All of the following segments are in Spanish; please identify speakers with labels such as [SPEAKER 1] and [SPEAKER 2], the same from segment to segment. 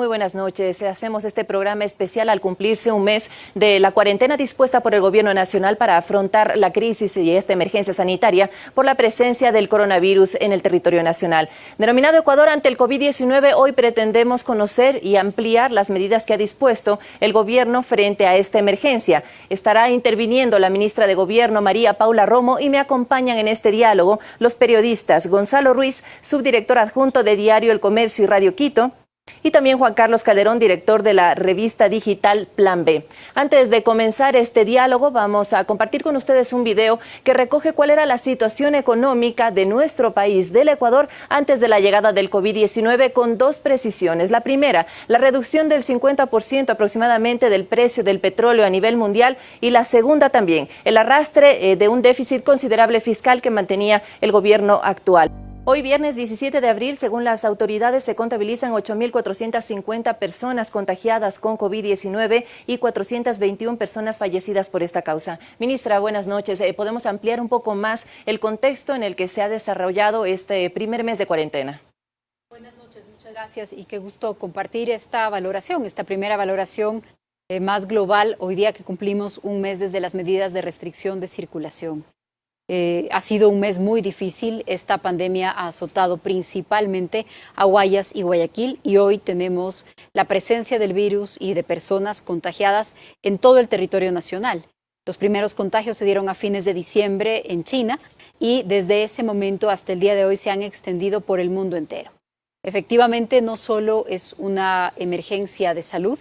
[SPEAKER 1] buenas noches. Hacemos este programa especial al cumplirse un mes de la cuarentena dispuesta por el Gobierno Nacional para afrontar la crisis y esta emergencia sanitaria por la presencia del coronavirus en el territorio nacional. Denominado Ecuador ante el COVID-19, hoy pretendemos conocer y ampliar las medidas que ha dispuesto el Gobierno frente a esta emergencia. Estará interviniendo la ministra de Gobierno, María Paula Romo, y me acompañan en este diálogo los periodistas Gonzalo Ruiz, subdirector adjunto de Diario El Comercio y Radio Quito, y también Juan Carlos Calderón, director de la revista digital Plan B. Antes de comenzar este diálogo, vamos a compartir con ustedes un video que recoge cuál era la situación económica de nuestro país, del Ecuador, antes de la llegada del COVID-19, con dos precisiones. La primera, la reducción del 50% aproximadamente del precio del petróleo a nivel mundial, y la segunda también, el arrastre de un déficit considerable fiscal que mantenía el gobierno actual. Hoy, viernes 17 de abril, según las autoridades, se contabilizan 8.450 personas contagiadas con COVID-19 y 421 personas fallecidas por esta causa. Ministra, buenas noches. ¿Podemos ampliar un poco más el contexto en el que se ha desarrollado este primer mes de cuarentena?
[SPEAKER 2] Buenas noches, muchas gracias y qué gusto compartir esta valoración, esta primera valoración más global hoy día que cumplimos un mes desde las medidas de restricción de circulación. Ha sido un mes muy difícil. Esta pandemia ha azotado principalmente a Guayas y Guayaquil, y hoy tenemos la presencia del virus y de personas contagiadas en todo el territorio nacional. Los primeros contagios se dieron a fines de diciembre en China y desde ese momento hasta el día de hoy se han extendido por el mundo entero. Efectivamente, no solo es una emergencia de salud,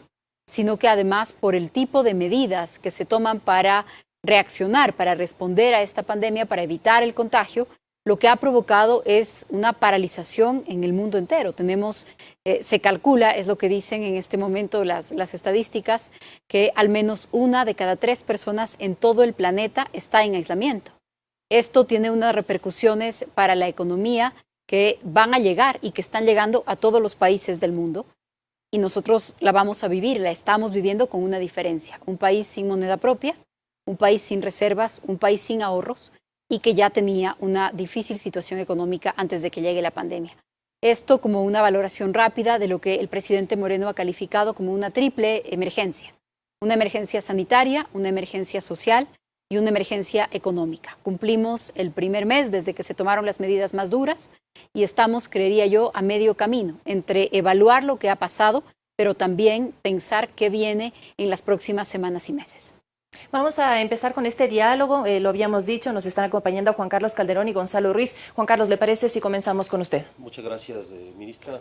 [SPEAKER 2] sino que además por el tipo de medidas que se toman para reaccionar, para responder a esta pandemia, para evitar el contagio, lo que ha provocado es una paralización en el mundo entero. Se calcula, es lo que dicen en este momento las estadísticas, que al menos 1 de cada 3 personas en todo el planeta está en aislamiento. Esto tiene unas repercusiones para la economía que van a llegar y que están llegando a todos los países del mundo. Y nosotros la vamos a vivir, la estamos viviendo con una diferencia. Un país sin moneda propia, un país sin reservas, un país sin ahorros y que ya tenía una difícil situación económica antes de que llegue la pandemia. Esto como una valoración rápida de lo que el presidente Moreno ha calificado como una triple emergencia. Una emergencia sanitaria, una emergencia social y una emergencia económica. Cumplimos el primer mes desde que se tomaron las medidas más duras y estamos, creería yo, a medio camino entre evaluar lo que ha pasado, pero también pensar qué viene en las próximas semanas y meses.
[SPEAKER 1] Vamos a empezar con este diálogo. Lo habíamos dicho, nos están acompañando Juan Carlos Calderón y Gonzalo Ruiz. Juan Carlos, ¿le parece si comenzamos con usted?
[SPEAKER 3] Muchas gracias, ministra.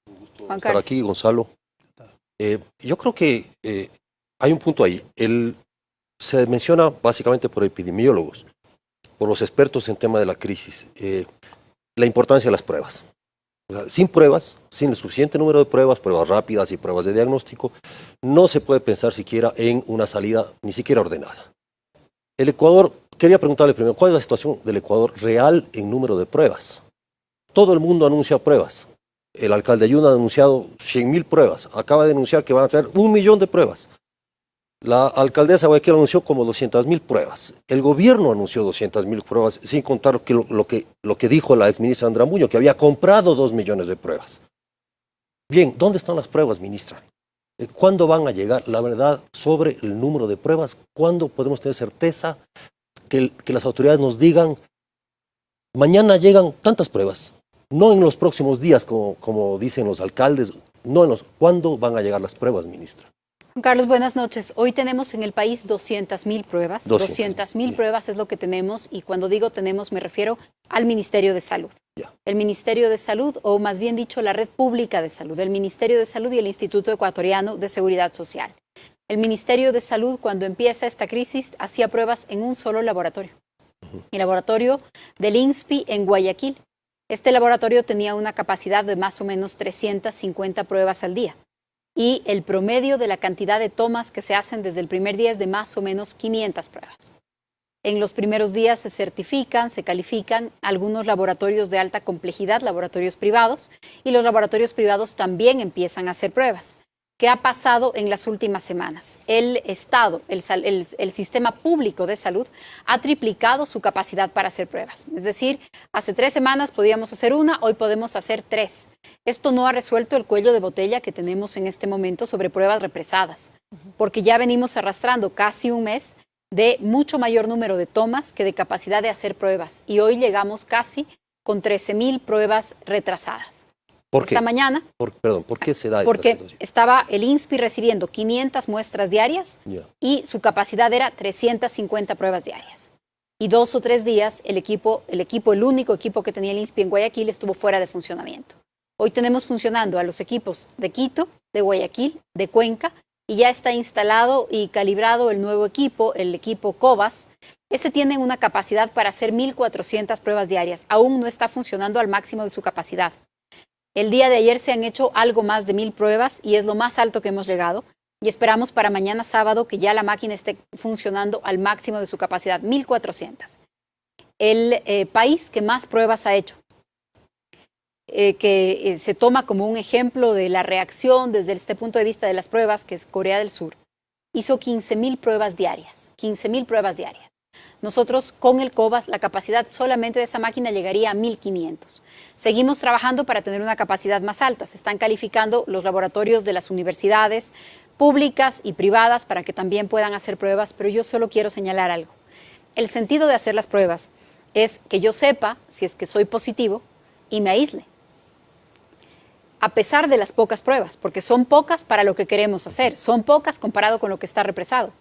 [SPEAKER 3] Un gusto
[SPEAKER 2] Juan
[SPEAKER 3] estar
[SPEAKER 2] Carlos.
[SPEAKER 3] aquí, Gonzalo. Yo creo que hay un punto ahí. Se menciona básicamente por epidemiólogos, por los expertos en tema de la crisis, la importancia de las pruebas. O sea, sin pruebas, sin el suficiente número de pruebas, pruebas rápidas y pruebas de diagnóstico, no se puede pensar siquiera en una salida ni siquiera ordenada. El Ecuador, quería preguntarle primero, ¿cuál es la situación del Ecuador real en número de pruebas? Todo el mundo anuncia pruebas. El alcalde Yuna ha anunciado 100.000 pruebas. Acaba de anunciar que van a traer 1 millón de pruebas. La alcaldesa de Guayaquil anunció como 200.000 pruebas. El gobierno anunció 200.000 pruebas, sin contar lo que dijo la exministra Andra Muñoz, que había comprado 2 millones de pruebas. Bien, ¿dónde están las pruebas, ministra? ¿Cuándo van a llegar la verdad sobre el número de pruebas? ¿Cuándo podemos tener certeza que las autoridades nos digan, mañana llegan tantas pruebas? No en los próximos días, como dicen los alcaldes, ¿cuándo van a llegar las pruebas, ministra?
[SPEAKER 2] Juan Carlos, buenas noches. Hoy tenemos en el país 200.000 pruebas. 200.000 pruebas es lo que tenemos, y cuando digo tenemos me refiero al Ministerio de Salud. El Ministerio de Salud, o más bien dicho la Red Pública de Salud, el Ministerio de Salud y el Instituto Ecuatoriano de Seguridad Social. El Ministerio de Salud, cuando empieza esta crisis, hacía pruebas en un solo laboratorio, el laboratorio del INSPI en Guayaquil. Este laboratorio tenía una capacidad de más o menos 350 pruebas al día. Y el promedio de la cantidad de tomas que se hacen desde el primer día es de más o menos 500 pruebas. En los primeros días se certifican, se califican algunos laboratorios de alta complejidad, laboratorios privados, y los laboratorios privados también empiezan a hacer pruebas. ¿Qué ha pasado en las últimas semanas? El Estado, el sistema público de salud ha triplicado su capacidad para hacer pruebas. Es decir, hace 3 semanas podíamos hacer una, hoy podemos hacer 3. Esto no ha resuelto el cuello de botella que tenemos en este momento sobre pruebas represadas, porque ya venimos arrastrando casi un mes de mucho mayor número de tomas que de capacidad de hacer pruebas. Y hoy llegamos casi con 13,000 pruebas retrasadas.
[SPEAKER 3] ¿Por qué?
[SPEAKER 2] Esta mañana.
[SPEAKER 3] ¿Por qué se da esta
[SPEAKER 2] Porque
[SPEAKER 3] situación?
[SPEAKER 2] estaba el INSPI recibiendo 500 muestras diarias y su capacidad era 350 pruebas diarias. Y 2 o 3 días el único equipo que tenía el INSPI en Guayaquil estuvo fuera de funcionamiento. Hoy tenemos funcionando a los equipos de Quito, de Guayaquil, de Cuenca, y ya está instalado y calibrado el nuevo equipo, el equipo COVAS. Ese tiene una capacidad para hacer 1,400 pruebas diarias. Aún no está funcionando al máximo de su capacidad. El día de ayer se han hecho algo más de 1,000 pruebas y es lo más alto que hemos llegado. Y esperamos para mañana sábado que ya la máquina esté funcionando al máximo de su capacidad, 1,400. El país que más pruebas ha hecho, que se toma como un ejemplo de la reacción desde este punto de vista de las pruebas, que es Corea del Sur, hizo 15,000 pruebas diarias. 15,000 pruebas diarias. Nosotros con el COVAS la capacidad solamente de esa máquina llegaría a 1,500. Seguimos trabajando para tener una capacidad más alta. Se están calificando los laboratorios de las universidades públicas y privadas para que también puedan hacer pruebas, pero yo solo quiero señalar algo. El sentido de hacer las pruebas es que yo sepa si es que soy positivo y me aísle. A pesar de las pocas pruebas, porque son pocas para lo que queremos hacer, son pocas comparado con lo que está represado.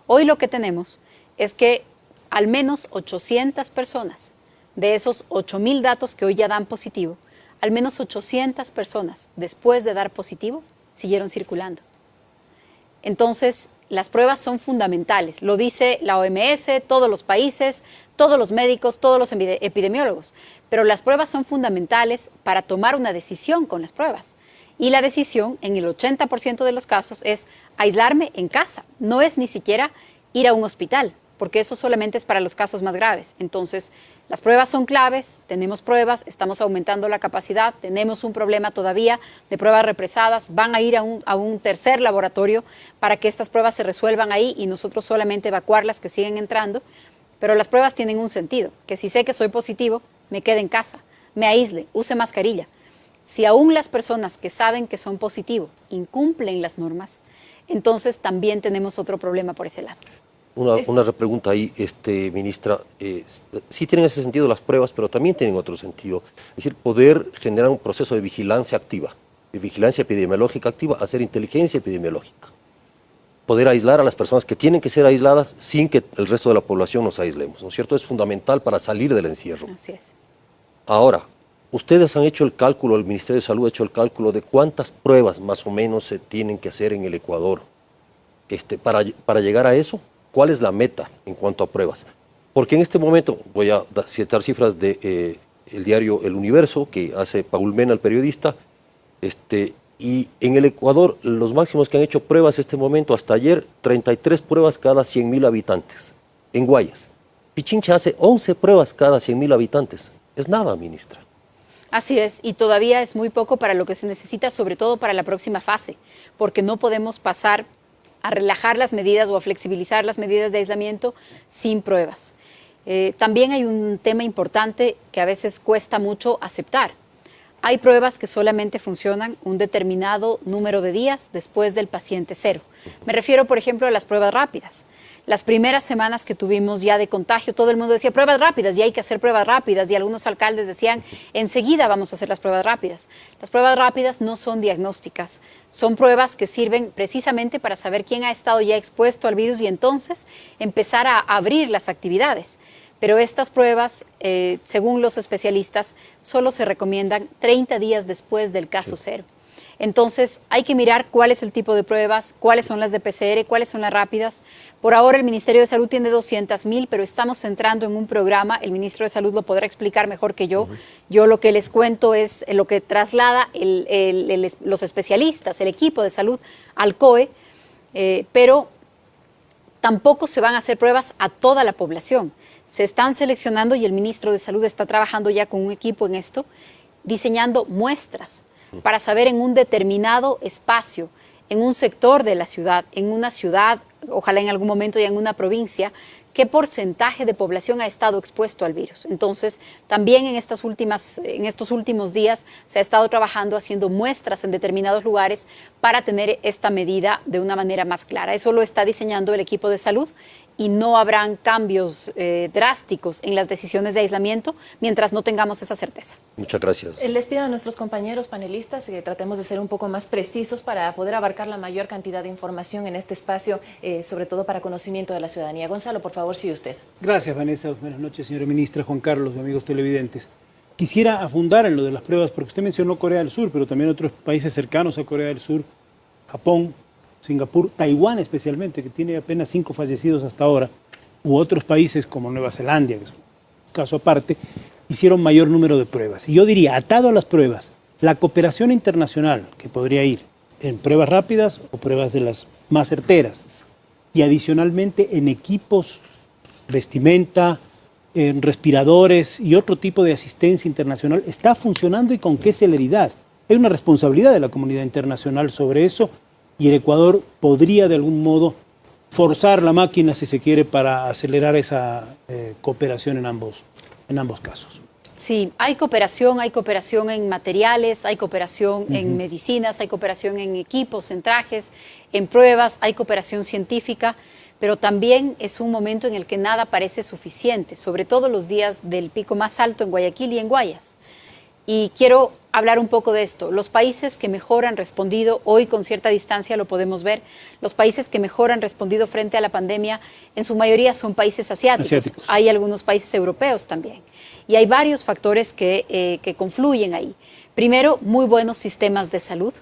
[SPEAKER 2] Hoy lo que tenemos es que al menos 800 personas, de esos 8,000 datos que hoy ya dan positivo, al menos 800 personas después de dar positivo siguieron circulando. Entonces, las pruebas son fundamentales, lo dice la OMS, todos los países, todos los médicos, todos los epidemiólogos, pero las pruebas son fundamentales para tomar una decisión con las pruebas. Y la decisión, en el 80% de los casos, es aislarme en casa, no es ni siquiera ir a un hospital, porque eso solamente es para los casos más graves. Entonces, las pruebas son claves, tenemos pruebas, estamos aumentando la capacidad, tenemos un problema todavía de pruebas represadas, van a ir a un tercer laboratorio para que estas pruebas se resuelvan ahí y nosotros solamente evacuar las que siguen entrando, pero las pruebas tienen un sentido, que si sé que soy positivo, me quede en casa, me aísle, use mascarilla. Si aún las personas que saben que son positivos incumplen las normas, entonces también tenemos otro problema por ese lado.
[SPEAKER 3] Una repregunta ahí, ministra. Sí tienen ese sentido las pruebas, pero también tienen otro sentido. Es decir, poder generar un proceso de vigilancia activa, de vigilancia epidemiológica activa, hacer inteligencia epidemiológica. Poder aislar a las personas que tienen que ser aisladas sin que el resto de la población nos aislemos, ¿no es cierto? Es fundamental para salir del encierro.
[SPEAKER 2] Así es.
[SPEAKER 3] Ahora, ustedes han hecho el cálculo, el Ministerio de Salud ha hecho el cálculo de cuántas pruebas más o menos se tienen que hacer en el Ecuador para llegar a eso. ¿Cuál es la meta en cuanto a pruebas? Porque en este momento, voy a citar cifras del diario El Universo, que hace Paul Mena, el periodista, y en el Ecuador los máximos que han hecho pruebas este momento, hasta ayer, 33 pruebas cada 100,000 habitantes, en Guayas. Pichincha hace 11 pruebas cada 100,000 habitantes. Es nada, ministra.
[SPEAKER 2] Así es, y todavía es muy poco para lo que se necesita, sobre todo para la próxima fase, porque no podemos pasar a relajar las medidas o a flexibilizar las medidas de aislamiento sin pruebas. También hay un tema importante que a veces cuesta mucho aceptar. Hay pruebas que solamente funcionan un determinado número de días después del paciente cero. Me refiero, por ejemplo, a las pruebas rápidas. Las primeras semanas que tuvimos ya de contagio, todo el mundo decía pruebas rápidas y hay que hacer pruebas rápidas y algunos alcaldes decían enseguida vamos a hacer las pruebas rápidas. Las pruebas rápidas no son diagnósticas, son pruebas que sirven precisamente para saber quién ha estado ya expuesto al virus y entonces empezar a abrir las actividades. Pero estas pruebas, según los especialistas, solo se recomiendan 30 días después del caso cero. Entonces, hay que mirar cuál es el tipo de pruebas, cuáles son las de PCR, cuáles son las rápidas. Por ahora, el Ministerio de Salud tiene 200,000, pero estamos entrando en un programa, el Ministro de Salud lo podrá explicar mejor que yo. Yo lo que les cuento es lo que traslada los especialistas, el equipo de salud al COE, pero tampoco se van a hacer pruebas a toda la población. Se están seleccionando y el Ministro de Salud está trabajando ya con un equipo en esto, diseñando muestras para saber en un determinado espacio, en un sector de la ciudad, en una ciudad, ojalá en algún momento ya en una provincia, qué porcentaje de población ha estado expuesto al virus. Entonces, también en estos últimos días se ha estado trabajando haciendo muestras en determinados lugares para tener esta medida de una manera más clara. Eso lo está diseñando el equipo de salud y no habrán cambios drásticos en las decisiones de aislamiento mientras no tengamos esa certeza.
[SPEAKER 3] Muchas gracias.
[SPEAKER 1] Les pido a nuestros compañeros panelistas que tratemos de ser un poco más precisos para poder abarcar la mayor cantidad de información en este espacio, sobre todo para conocimiento de la ciudadanía. Gonzalo, por favor, sigue usted.
[SPEAKER 4] Gracias, Vanessa. Buenas noches, señora ministra, Juan Carlos, amigos televidentes. Quisiera afundar en lo de las pruebas, porque usted mencionó Corea del Sur, pero también otros países cercanos a Corea del Sur, Japón, Singapur, Taiwán especialmente, que tiene apenas 5 fallecidos hasta ahora, u otros países como Nueva Zelanda, que es un caso aparte, hicieron mayor número de pruebas. Y yo diría, atado a las pruebas, la cooperación internacional, que podría ir en pruebas rápidas o pruebas de las más certeras, y adicionalmente en equipos, vestimenta, en respiradores y otro tipo de asistencia internacional, está funcionando y con qué celeridad. Hay una responsabilidad de la comunidad internacional sobre eso, y el Ecuador podría de algún modo forzar la máquina, si se quiere, para acelerar esa cooperación en ambos casos.
[SPEAKER 2] Sí, hay cooperación en materiales, hay cooperación en medicinas, hay cooperación en equipos, en trajes, en pruebas, hay cooperación científica, pero también es un momento en el que nada parece suficiente, sobre todo los días del pico más alto en Guayaquil y en Guayas. Y quiero hablar un poco de esto. Los países que mejor han respondido, hoy con cierta distancia lo podemos ver, los países que mejor han respondido frente a la pandemia, en su mayoría son países asiáticos. Hay algunos países europeos también. Y hay varios factores que confluyen ahí. Primero, muy buenos sistemas de salud,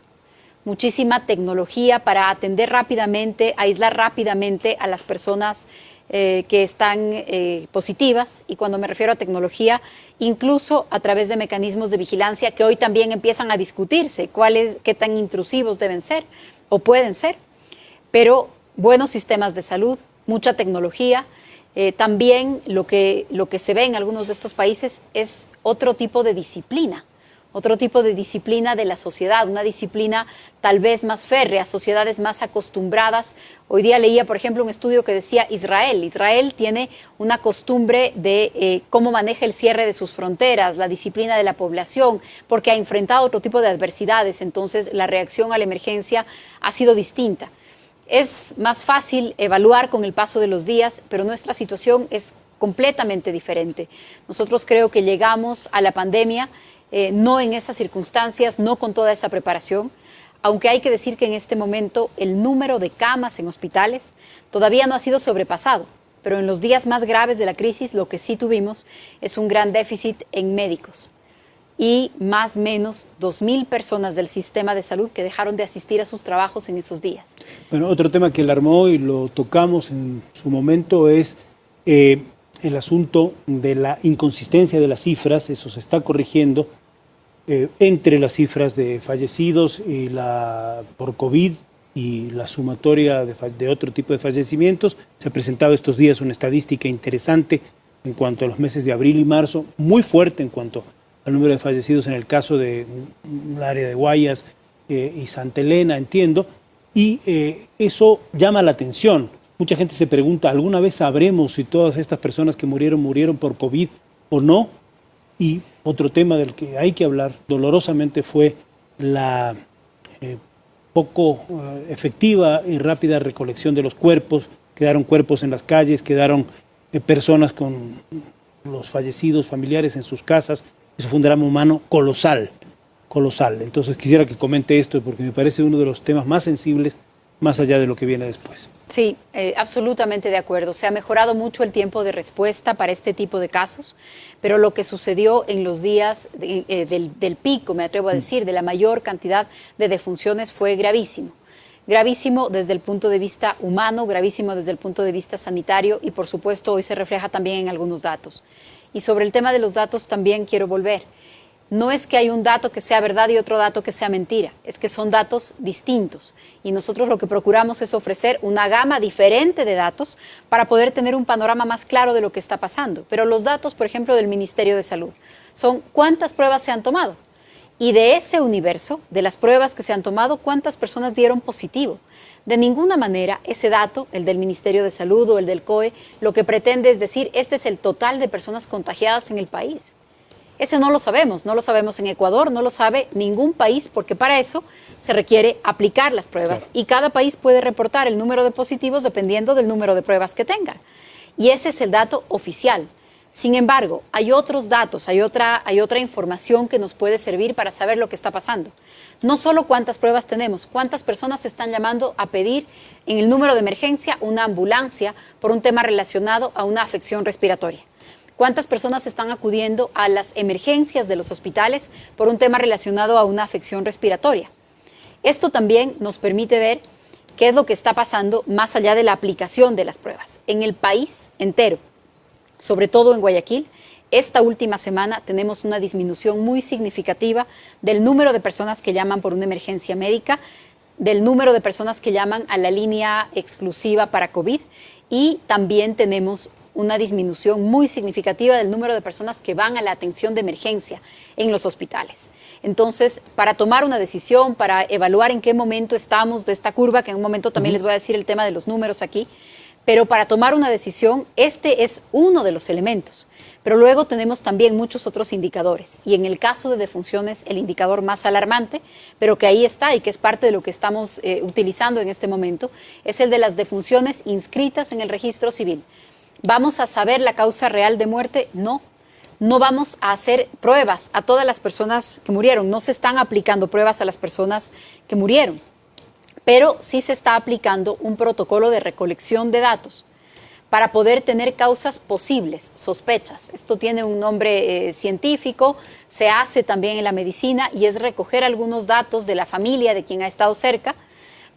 [SPEAKER 2] muchísima tecnología para atender rápidamente, aislar rápidamente a las personas que están positivas, y cuando me refiero a tecnología, incluso a través de mecanismos de vigilancia que hoy también empiezan a discutirse, qué tan intrusivos deben ser o pueden ser, pero buenos sistemas de salud, mucha tecnología. También lo que se ve en algunos de estos países es otro tipo de disciplina de la sociedad, una disciplina tal vez más férrea, sociedades más acostumbradas. Hoy día leía, por ejemplo, un estudio que decía Israel tiene una costumbre de cómo maneja el cierre de sus fronteras, la disciplina de la población, porque ha enfrentado otro tipo de adversidades, entonces la reacción a la emergencia ha sido distinta. Es más fácil evaluar con el paso de los días, pero nuestra situación es completamente diferente. Nosotros creo que llegamos a la pandemia no en esas circunstancias, no con toda esa preparación, aunque hay que decir que en este momento el número de camas en hospitales todavía no ha sido sobrepasado, pero en los días más graves de la crisis lo que sí tuvimos es un gran déficit en médicos y más o menos 2.000 personas del sistema de salud que dejaron de asistir a sus trabajos en esos días.
[SPEAKER 4] Bueno, otro tema que alarmó y lo tocamos en su momento es el asunto de la inconsistencia de las cifras. Eso se está corrigiendo entre las cifras de fallecidos y por COVID y la sumatoria de otro tipo de fallecimientos. Se ha presentado estos días una estadística interesante en cuanto a los meses de abril y marzo, muy fuerte en cuanto al número de fallecidos en el caso del área de Guayas y Santa Elena, entiendo, y eso llama la atención. Mucha gente se pregunta, ¿alguna vez sabremos si todas estas personas que murieron por COVID o no? Y otro tema del que hay que hablar dolorosamente fue la poco efectiva y rápida recolección de los cuerpos. Quedaron cuerpos en las calles, quedaron personas con los fallecidos familiares en sus casas. Eso fue un drama humano colosal. Entonces quisiera que comente esto porque me parece uno de los temas más sensibles, más allá de lo que viene después.
[SPEAKER 2] Sí, absolutamente de acuerdo. Se ha mejorado mucho el tiempo de respuesta para este tipo de casos, pero lo que sucedió en los días del pico, me atrevo a decir, de la mayor cantidad de defunciones fue gravísimo. Gravísimo desde el punto de vista humano, gravísimo desde el punto de vista sanitario y por supuesto hoy se refleja también en algunos datos. Y sobre el tema de los datos también quiero volver. No es que hay un dato que sea verdad y otro dato que sea mentira, es que son datos distintos y nosotros lo que procuramos es ofrecer una gama diferente de datos para poder tener un panorama más claro de lo que está pasando. Pero los datos, por ejemplo, del Ministerio de Salud son cuántas pruebas se han tomado Y de ese universo, de las pruebas que se han tomado, ¿cuántas personas dieron positivo? De ninguna manera ese dato, el del Ministerio de Salud o el del COE, lo que pretende es decir, este es el total de personas contagiadas en el país. Ese no lo sabemos en Ecuador, no lo sabe ningún país, porque para eso se requiere aplicar las pruebas. Claro. Y cada país puede reportar el número de positivos dependiendo del número de pruebas que tenga. Y ese es el dato oficial. Sin embargo, hay otros datos, hay otra información que nos puede servir para saber lo que está pasando. No solo cuántas pruebas tenemos, cuántas personas están llamando a pedir en el número de emergencia una ambulancia por un tema relacionado a una afección respiratoria. ¿Cuántas personas están acudiendo a las emergencias de los hospitales por un tema relacionado a una afección respiratoria? Esto también nos permite ver qué es lo que está pasando más allá de la aplicación de las pruebas. En el país entero, sobre todo en Guayaquil, esta última semana tenemos una disminución muy significativa del número de personas que llaman por una emergencia médica, del número de personas que llaman a la línea exclusiva para COVID y también tenemos una disminución muy significativa del número de personas que van a la atención de emergencia en los hospitales. Entonces, para tomar una decisión, para evaluar en qué momento estamos de esta curva, que en un momento también les voy a decir el tema de los números aquí, pero para tomar una decisión, este es uno de los elementos. Pero luego tenemos también muchos otros indicadores. Y en el caso de defunciones, el indicador más alarmante, pero que ahí está y que es parte de lo que estamos utilizando en este momento, es el de las defunciones inscritas en el registro civil. ¿Vamos a saber la causa real de muerte? No. No vamos a hacer pruebas a todas las personas que murieron. No se están aplicando pruebas a las personas que murieron. Pero sí se está aplicando un protocolo de recolección de datos para poder tener causas posibles, sospechas. Esto tiene un nombre científico, se hace también en la medicina y es recoger algunos datos de la familia de quien ha estado cerca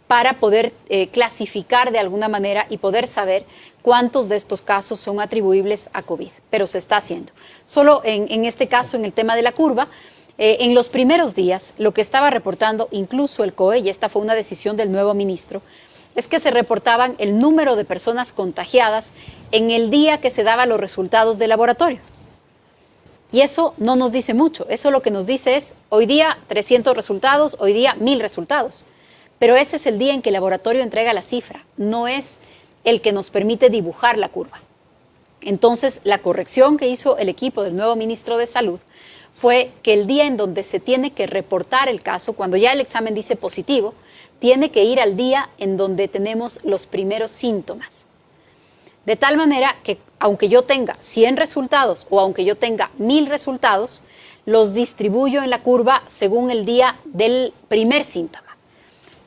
[SPEAKER 2] para poder clasificar de alguna manera y poder saber cuántos de estos casos son atribuibles a COVID. Pero se está haciendo. Solo en este caso, en el tema de la curva, en los primeros días, lo que estaba reportando incluso el COE, y esta fue una decisión del nuevo ministro, es que se reportaban el número de personas contagiadas en el día que se daban los resultados del laboratorio. Y eso no nos dice mucho. Eso lo que nos dice es, hoy día 300 resultados, hoy día 1000 resultados. Pero ese es el día en que el laboratorio entrega la cifra, no es el que nos permite dibujar la curva. Entonces, la corrección que hizo el equipo del nuevo ministro de Salud fue que el día en donde se tiene que reportar el caso, cuando ya el examen dice positivo, tiene que ir al día en donde tenemos los primeros síntomas. De tal manera que aunque yo tenga 100 resultados o aunque yo tenga 1000 resultados, los distribuyo en la curva según el día del primer síntoma.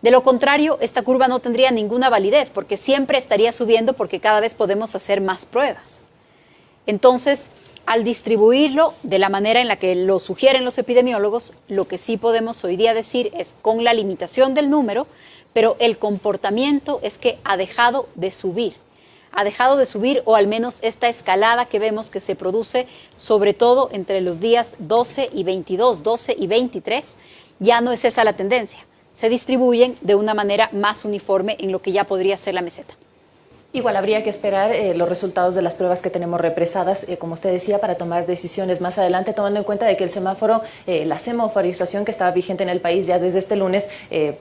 [SPEAKER 2] De lo contrario, esta curva no tendría ninguna validez porque siempre estaría subiendo porque cada vez podemos hacer más pruebas. Entonces, al distribuirlo de la manera en la que lo sugieren los epidemiólogos, lo que sí podemos hoy día decir es con la limitación del número, pero el comportamiento es que ha dejado de subir. Ha dejado de subir, o al menos esta escalada que vemos que se produce sobre todo entre los días 12 y 22, 12 y 23, ya no es esa la tendencia. Se distribuyen de una manera más uniforme en lo que ya podría ser la meseta.
[SPEAKER 1] Igual habría que esperar los resultados de las pruebas que tenemos represadas, como usted decía, para tomar decisiones más adelante, tomando en cuenta de que el semáforo, la semaforización que estaba vigente en el país ya desde este lunes,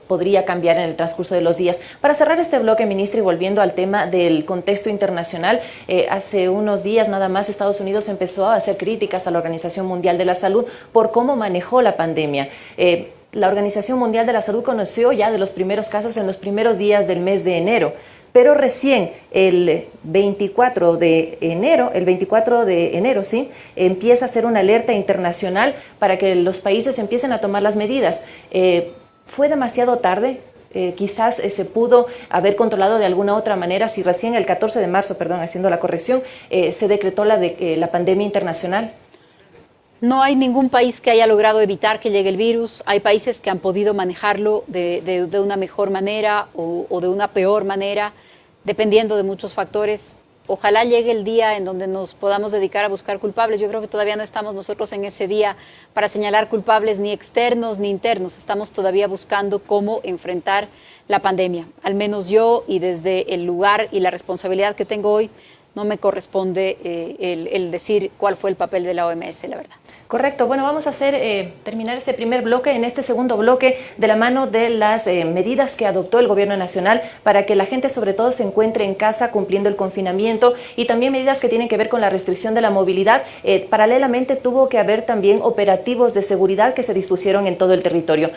[SPEAKER 1] podría cambiar en el transcurso de los días. Para cerrar este bloque, ministra, y volviendo al tema del contexto internacional, hace unos días nada más Estados Unidos empezó a hacer críticas a la Organización Mundial de la Salud por cómo manejó la pandemia. La Organización Mundial de la Salud conoció ya de los primeros casos en los primeros días del mes de enero. Pero recién el 24 de enero, sí, empieza a hacer una alerta internacional para que los países empiecen a tomar las medidas. ¿Fue demasiado tarde? Quizás se pudo haber controlado de alguna otra manera si recién el 14 de marzo, haciendo la corrección, se decretó la pandemia internacional.
[SPEAKER 2] No hay ningún país que haya logrado evitar que llegue el virus. Hay países que han podido manejarlo de una mejor manera o de una peor manera, dependiendo de muchos factores. Ojalá llegue el día en donde nos podamos dedicar a buscar culpables. Yo creo que todavía no estamos nosotros en ese día para señalar culpables ni externos ni internos. Estamos todavía buscando cómo enfrentar la pandemia. Al menos yo, y desde el lugar y la responsabilidad que tengo hoy, no me corresponde el decir cuál fue el papel de la OMS, la verdad.
[SPEAKER 1] Correcto. Bueno, vamos a terminar este primer bloque. En este segundo bloque, de la mano de las medidas que adoptó el Gobierno Nacional para que la gente sobre todo se encuentre en casa cumpliendo el confinamiento, y también medidas que tienen que ver con la restricción de la movilidad. Paralelamente tuvo que haber también operativos de seguridad que se dispusieron en todo el territorio.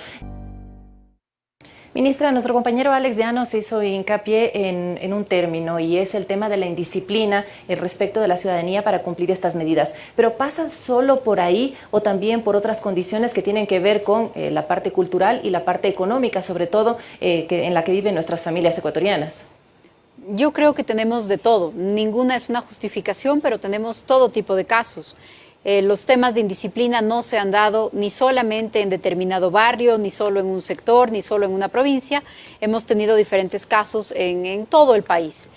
[SPEAKER 1] Ministra, nuestro compañero Alex Llanos hizo hincapié en un término, y es el tema de la indisciplina respecto de la ciudadanía para cumplir estas medidas. ¿Pero pasa solo por ahí o también por otras condiciones que tienen que ver con la parte cultural y la parte económica, sobre todo en la que viven nuestras familias ecuatorianas?
[SPEAKER 2] Yo creo que tenemos de todo. Ninguna es una justificación, pero tenemos todo tipo de casos. Los temas de indisciplina no se han dado ni solamente en determinado barrio, ni solo en un sector, ni solo en una provincia. Hemos tenido diferentes casos en todo el país.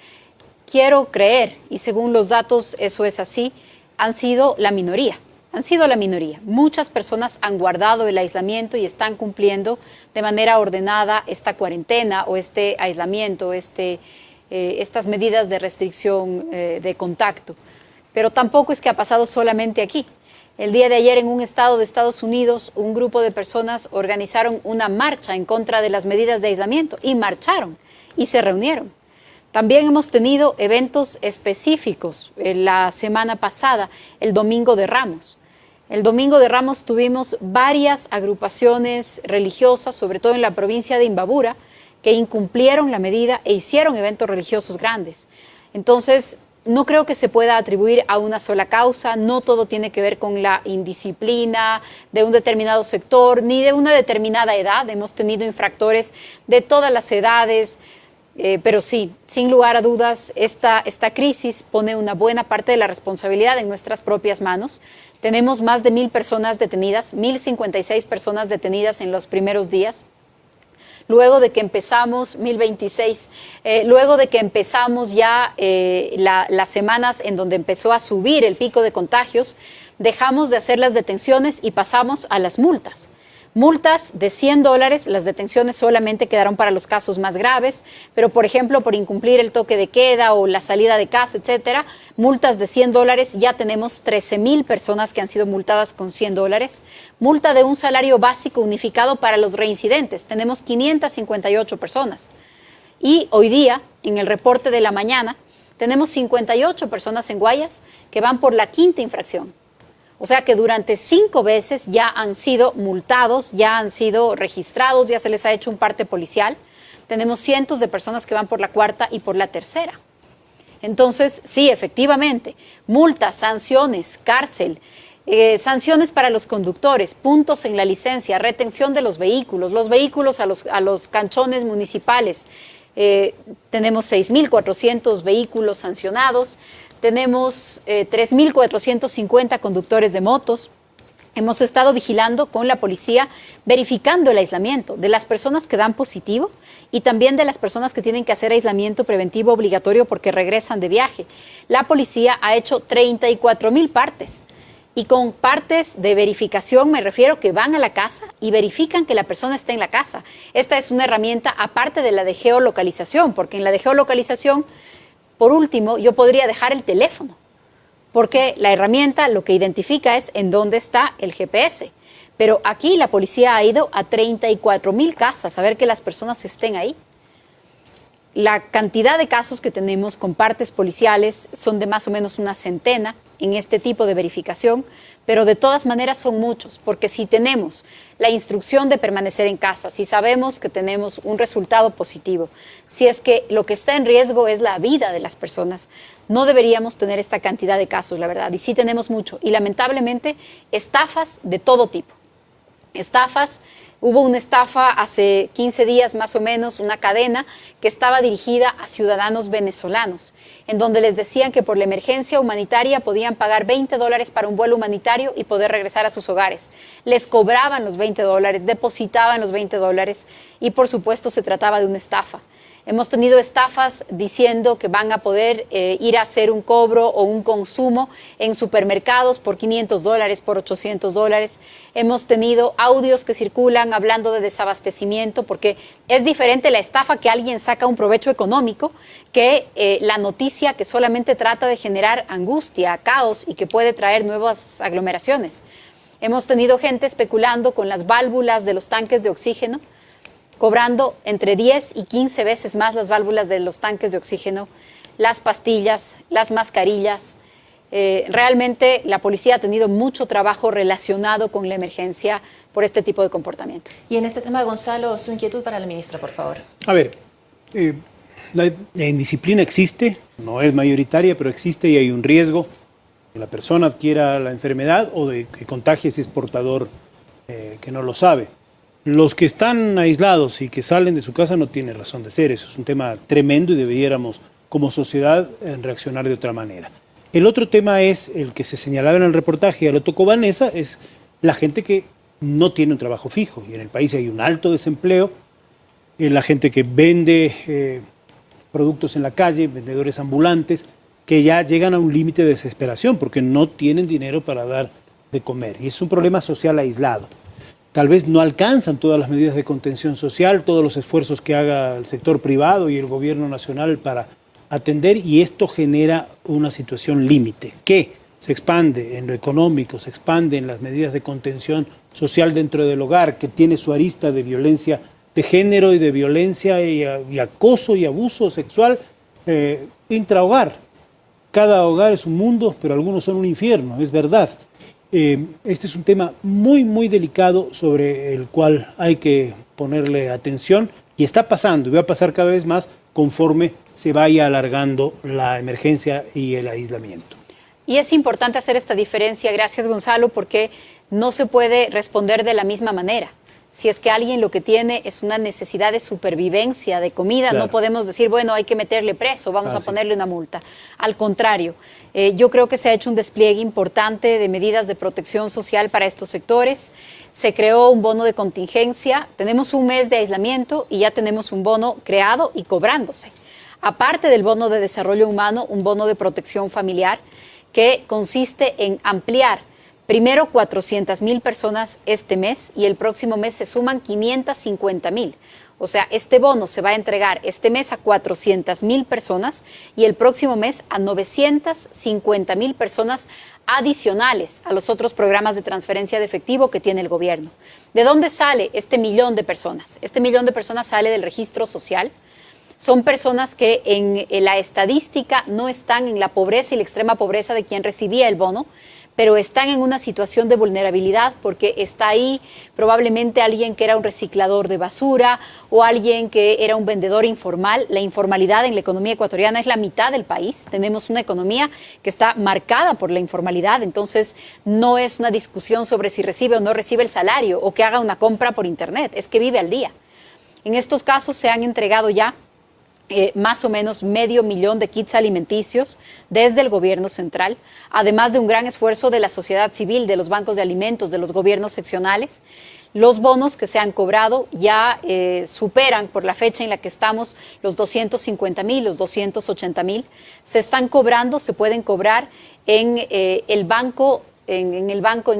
[SPEAKER 2] Quiero creer, y según los datos eso es así, han sido la minoría. Han sido la minoría. Muchas personas han guardado el aislamiento y están cumpliendo de manera ordenada esta cuarentena o este aislamiento, estas medidas de restricción de contacto. Pero tampoco es que ha pasado solamente aquí. El día de ayer, en un estado de Estados Unidos, un grupo de personas organizaron una marcha en contra de las medidas de aislamiento y marcharon y se reunieron. También hemos tenido eventos específicos. La semana pasada, el Domingo de Ramos. El Domingo de Ramos tuvimos varias agrupaciones religiosas, sobre todo en la provincia de Imbabura, que incumplieron la medida e hicieron eventos religiosos grandes. Entonces, no creo que se pueda atribuir a una sola causa. No todo tiene que ver con la indisciplina de un determinado sector ni de una determinada edad. Hemos tenido infractores de todas las edades, pero sí, sin lugar a dudas, esta crisis pone una buena parte de la responsabilidad en nuestras propias manos. Tenemos más de 1,000 personas detenidas, 1,056 personas detenidas en los primeros días. Luego de que empezamos, 1026, luego de que empezamos ya las semanas en donde empezó a subir el pico de contagios, dejamos de hacer las detenciones y pasamos a las multas. Multas de $100, las detenciones solamente quedaron para los casos más graves, pero por ejemplo por incumplir el toque de queda o la salida de casa, etcétera, multas de $100, ya tenemos 13,000 personas que han sido multadas con $100. Multa de un salario básico unificado para los reincidentes, tenemos 558 personas. Y hoy día, en el reporte de la mañana, tenemos 58 personas en Guayas que van por la 5ª infracción. O sea que durante 5 veces ya han sido multados, ya han sido registrados, ya se les ha hecho un parte policial. Tenemos cientos de personas que van por la 4ª y por la 3ª. Entonces, sí, efectivamente, multas, sanciones, cárcel, sanciones para los conductores, puntos en la licencia, retención de los vehículos a los canchones municipales. Tenemos 6,400 vehículos sancionados. Tenemos 3,450 conductores de motos. Hemos estado vigilando con la policía, verificando el aislamiento de las personas que dan positivo y también de las personas que tienen que hacer aislamiento preventivo obligatorio porque regresan de viaje. La policía ha hecho 34,000 partes. Y con partes de verificación me refiero que van a la casa y verifican que la persona está en la casa. Esta es una herramienta aparte de la de geolocalización, porque en la de geolocalización, por último, yo podría dejar el teléfono, porque la herramienta lo que identifica es en dónde está el GPS. Pero aquí la policía ha ido a 34,000 casas a ver que las personas estén ahí. La cantidad de casos que tenemos con partes policiales son de más o menos una centena en este tipo de verificación, pero de todas maneras son muchos, porque si tenemos la instrucción de permanecer en casa, si sabemos que tenemos un resultado positivo, si es que lo que está en riesgo es la vida de las personas, no deberíamos tener esta cantidad de casos, la verdad, y sí tenemos mucho, y lamentablemente estafas de todo tipo. Estafas. Hubo una estafa hace 15 días más o menos, una cadena que estaba dirigida a ciudadanos venezolanos, en donde les decían que por la emergencia humanitaria podían pagar $20 para un vuelo humanitario y poder regresar a sus hogares. Les cobraban los $20, depositaban los $20 y por supuesto se trataba de una estafa. Hemos tenido estafas diciendo que van a poder ir a hacer un cobro o un consumo en supermercados por $500, por $800. Hemos tenido audios que circulan hablando de desabastecimiento, porque es diferente la estafa que alguien saca un provecho económico que la noticia que solamente trata de generar angustia, caos y que puede traer nuevas aglomeraciones. Hemos tenido gente especulando con las válvulas de los tanques de oxígeno, cobrando entre 10 y 15 veces más las válvulas de los tanques de oxígeno, las pastillas, las mascarillas. Realmente la policía ha tenido mucho trabajo relacionado con la emergencia por este tipo de comportamiento.
[SPEAKER 1] Y en este tema, Gonzalo, su inquietud para la ministra, por favor.
[SPEAKER 4] A ver, la indisciplina existe, no es mayoritaria, pero existe y hay un riesgo que la persona adquiera la enfermedad o de que contagie si es portador que no lo sabe. Los que están aislados y que salen de su casa no tienen razón de ser. Eso es un tema tremendo y deberíamos, como sociedad, reaccionar de otra manera. El otro tema es el que se señalaba en el reportaje, ya lo tocó Vanessa, es la gente que no tiene un trabajo fijo. Y en el país hay un alto desempleo. La gente que vende productos en la calle, vendedores ambulantes, que ya llegan a un límite de desesperación porque no tienen dinero para dar de comer. Y es un problema social aislado. Tal vez no alcanzan todas las medidas de contención social, todos los esfuerzos que haga el sector privado y el gobierno nacional para atender, y esto genera una situación límite que se expande en lo económico, se expande en las medidas de contención social dentro del hogar, que tiene su arista de violencia de género y de violencia y acoso y abuso sexual intrahogar. Cada hogar es un mundo, pero algunos son un infierno, es verdad. Este es un tema muy, muy delicado sobre el cual hay que ponerle atención y está pasando y va a pasar cada vez más conforme se vaya alargando la emergencia y el aislamiento.
[SPEAKER 2] Y es importante hacer esta diferencia, gracias Gonzalo, porque no se puede responder de la misma manera. Si es que alguien lo que tiene es una necesidad de supervivencia, de comida, claro, no podemos decir, bueno, hay que meterle preso, vamos a ponerle una multa. Al contrario, yo creo que se ha hecho un despliegue importante de medidas de protección social para estos sectores. Se creó un bono de contingencia, tenemos un mes de aislamiento y ya tenemos un bono creado y cobrándose. Aparte del bono de desarrollo humano, un bono de protección familiar que consiste en ampliar primero 400,000 personas este mes y el próximo mes se suman 550,000. O sea, este bono se va a entregar este mes a 400,000 personas y el próximo mes a 950,000 personas adicionales a los otros programas de transferencia de efectivo que tiene el gobierno. ¿De dónde sale este 1,000,000 de personas? Este 1,000,000 de personas sale del registro social. Son personas que en la estadística no están en la pobreza y la extrema pobreza de quien recibía el bono, pero están en una situación de vulnerabilidad porque está ahí probablemente alguien que era un reciclador de basura o alguien que era un vendedor informal. La informalidad en la economía ecuatoriana es la mitad del país. Tenemos una economía que está marcada por la informalidad, entonces no es una discusión sobre si recibe o no recibe el salario o que haga una compra por internet, es que vive al día. En estos casos se han entregado ya más o menos 500,000 de kits alimenticios desde el gobierno central, además de un gran esfuerzo de la sociedad civil, de los bancos de alimentos, de los gobiernos seccionales. Los bonos que se han cobrado ya superan por la fecha en la que estamos los 250,000, los 280,000. Se están cobrando, se pueden cobrar en el banco. En el banco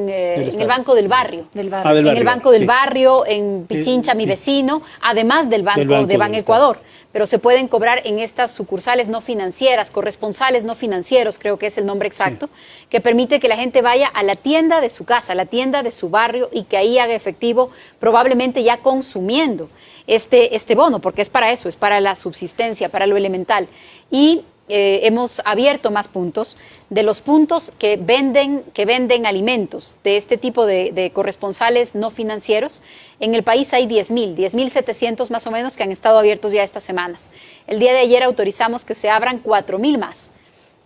[SPEAKER 2] del barrio, en el banco del barrio, en Pichincha, mi vecino, además del banco de Banecuador. Pero se pueden cobrar en estas sucursales no financieras, corresponsales no financieros, creo que es el nombre exacto, que permite que la gente vaya a la tienda de su casa, a la tienda de su barrio y que ahí haga efectivo, probablemente ya consumiendo este bono, porque es para eso, es para la subsistencia, para lo elemental. Y hemos abierto más puntos. De los puntos que venden alimentos de este tipo de corresponsales no financieros, en el país hay 10,700 más o menos que han estado abiertos ya estas semanas. El día de ayer autorizamos que se abran 4,000 más,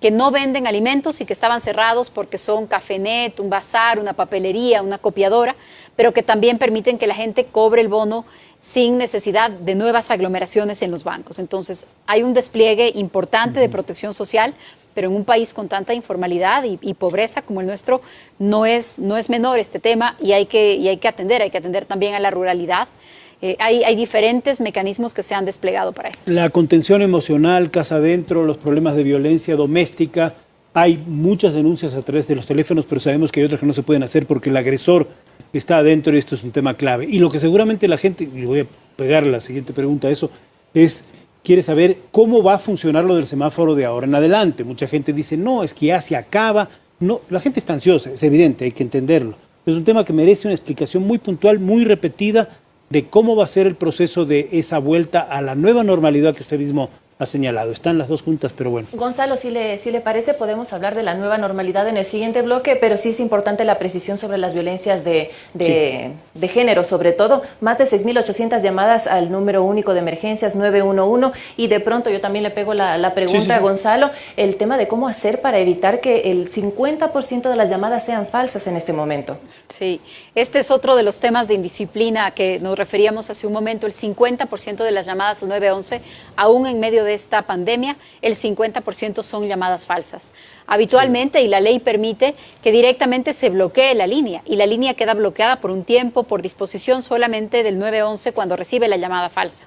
[SPEAKER 2] que no venden alimentos y que estaban cerrados porque son Cafenet, un bazar, una papelería, una copiadora, pero que también permiten que la gente cobre el bono sin necesidad de nuevas aglomeraciones en los bancos. Entonces, hay un despliegue importante de protección social, pero en un país con tanta informalidad y pobreza como el nuestro, no es menor este tema y hay que atender también a la ruralidad. Hay diferentes mecanismos que se han desplegado para esto.
[SPEAKER 4] La contención emocional, casa adentro, los problemas de violencia doméstica. Hay muchas denuncias a través de los teléfonos, pero sabemos que hay otras que no se pueden hacer porque el agresor está adentro y esto es un tema clave. Y lo que seguramente la gente, y voy a pegar la siguiente pregunta a eso, quiere saber cómo va a funcionar lo del semáforo de ahora en adelante. Mucha gente dice, no, es que ya se acaba. No, la gente está ansiosa, es evidente, hay que entenderlo. Es un tema que merece una explicación muy puntual, muy repetida, de cómo va a ser el proceso de esa vuelta a la nueva normalidad que usted mismo ha señalado. Están las dos juntas, pero bueno.
[SPEAKER 1] Gonzalo, si le parece, podemos hablar de la nueva normalidad en el siguiente bloque, pero sí es importante la precisión sobre las violencias de género, sobre todo. Más de 6.800 llamadas al número único de emergencias 911, y de pronto yo también le pego la pregunta a Gonzalo, el tema de cómo hacer para evitar que el 50% de las llamadas sean falsas en este momento.
[SPEAKER 2] Sí, este es otro de los temas de indisciplina que nos referíamos hace un momento. El 50% de las llamadas al 911, aún en medio de esta pandemia, el 50% son llamadas falsas. Habitualmente, y la ley permite que directamente se bloquee la línea, y la línea queda bloqueada por un tiempo, por disposición solamente del 911 cuando recibe la llamada falsa.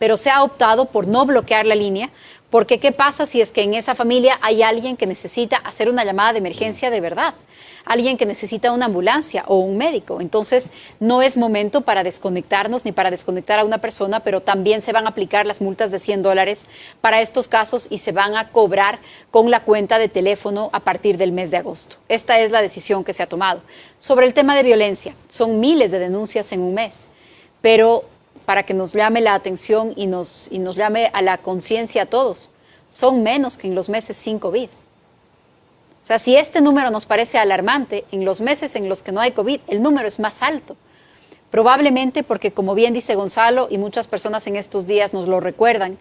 [SPEAKER 2] Pero se ha optado por no bloquear la línea, porque ¿qué pasa si es que en esa familia hay alguien que necesita hacer una llamada de emergencia de verdad? Alguien que necesita una ambulancia o un médico. Entonces, no es momento para desconectarnos ni para desconectar a una persona, pero también se van a aplicar las multas de $100 para estos casos y se van a cobrar con la cuenta de teléfono a partir del mes de agosto. Esta es la decisión que se ha tomado. Sobre el tema de violencia, son miles de denuncias en un mes, pero para que nos llame la atención y nos llame a la conciencia a todos, son menos que en los meses sin COVID. O sea, si este número nos parece alarmante, en los meses en los que no hay COVID, el número es más alto. Probablemente porque, como bien dice Gonzalo, y muchas personas en estos días nos lo recuerdan,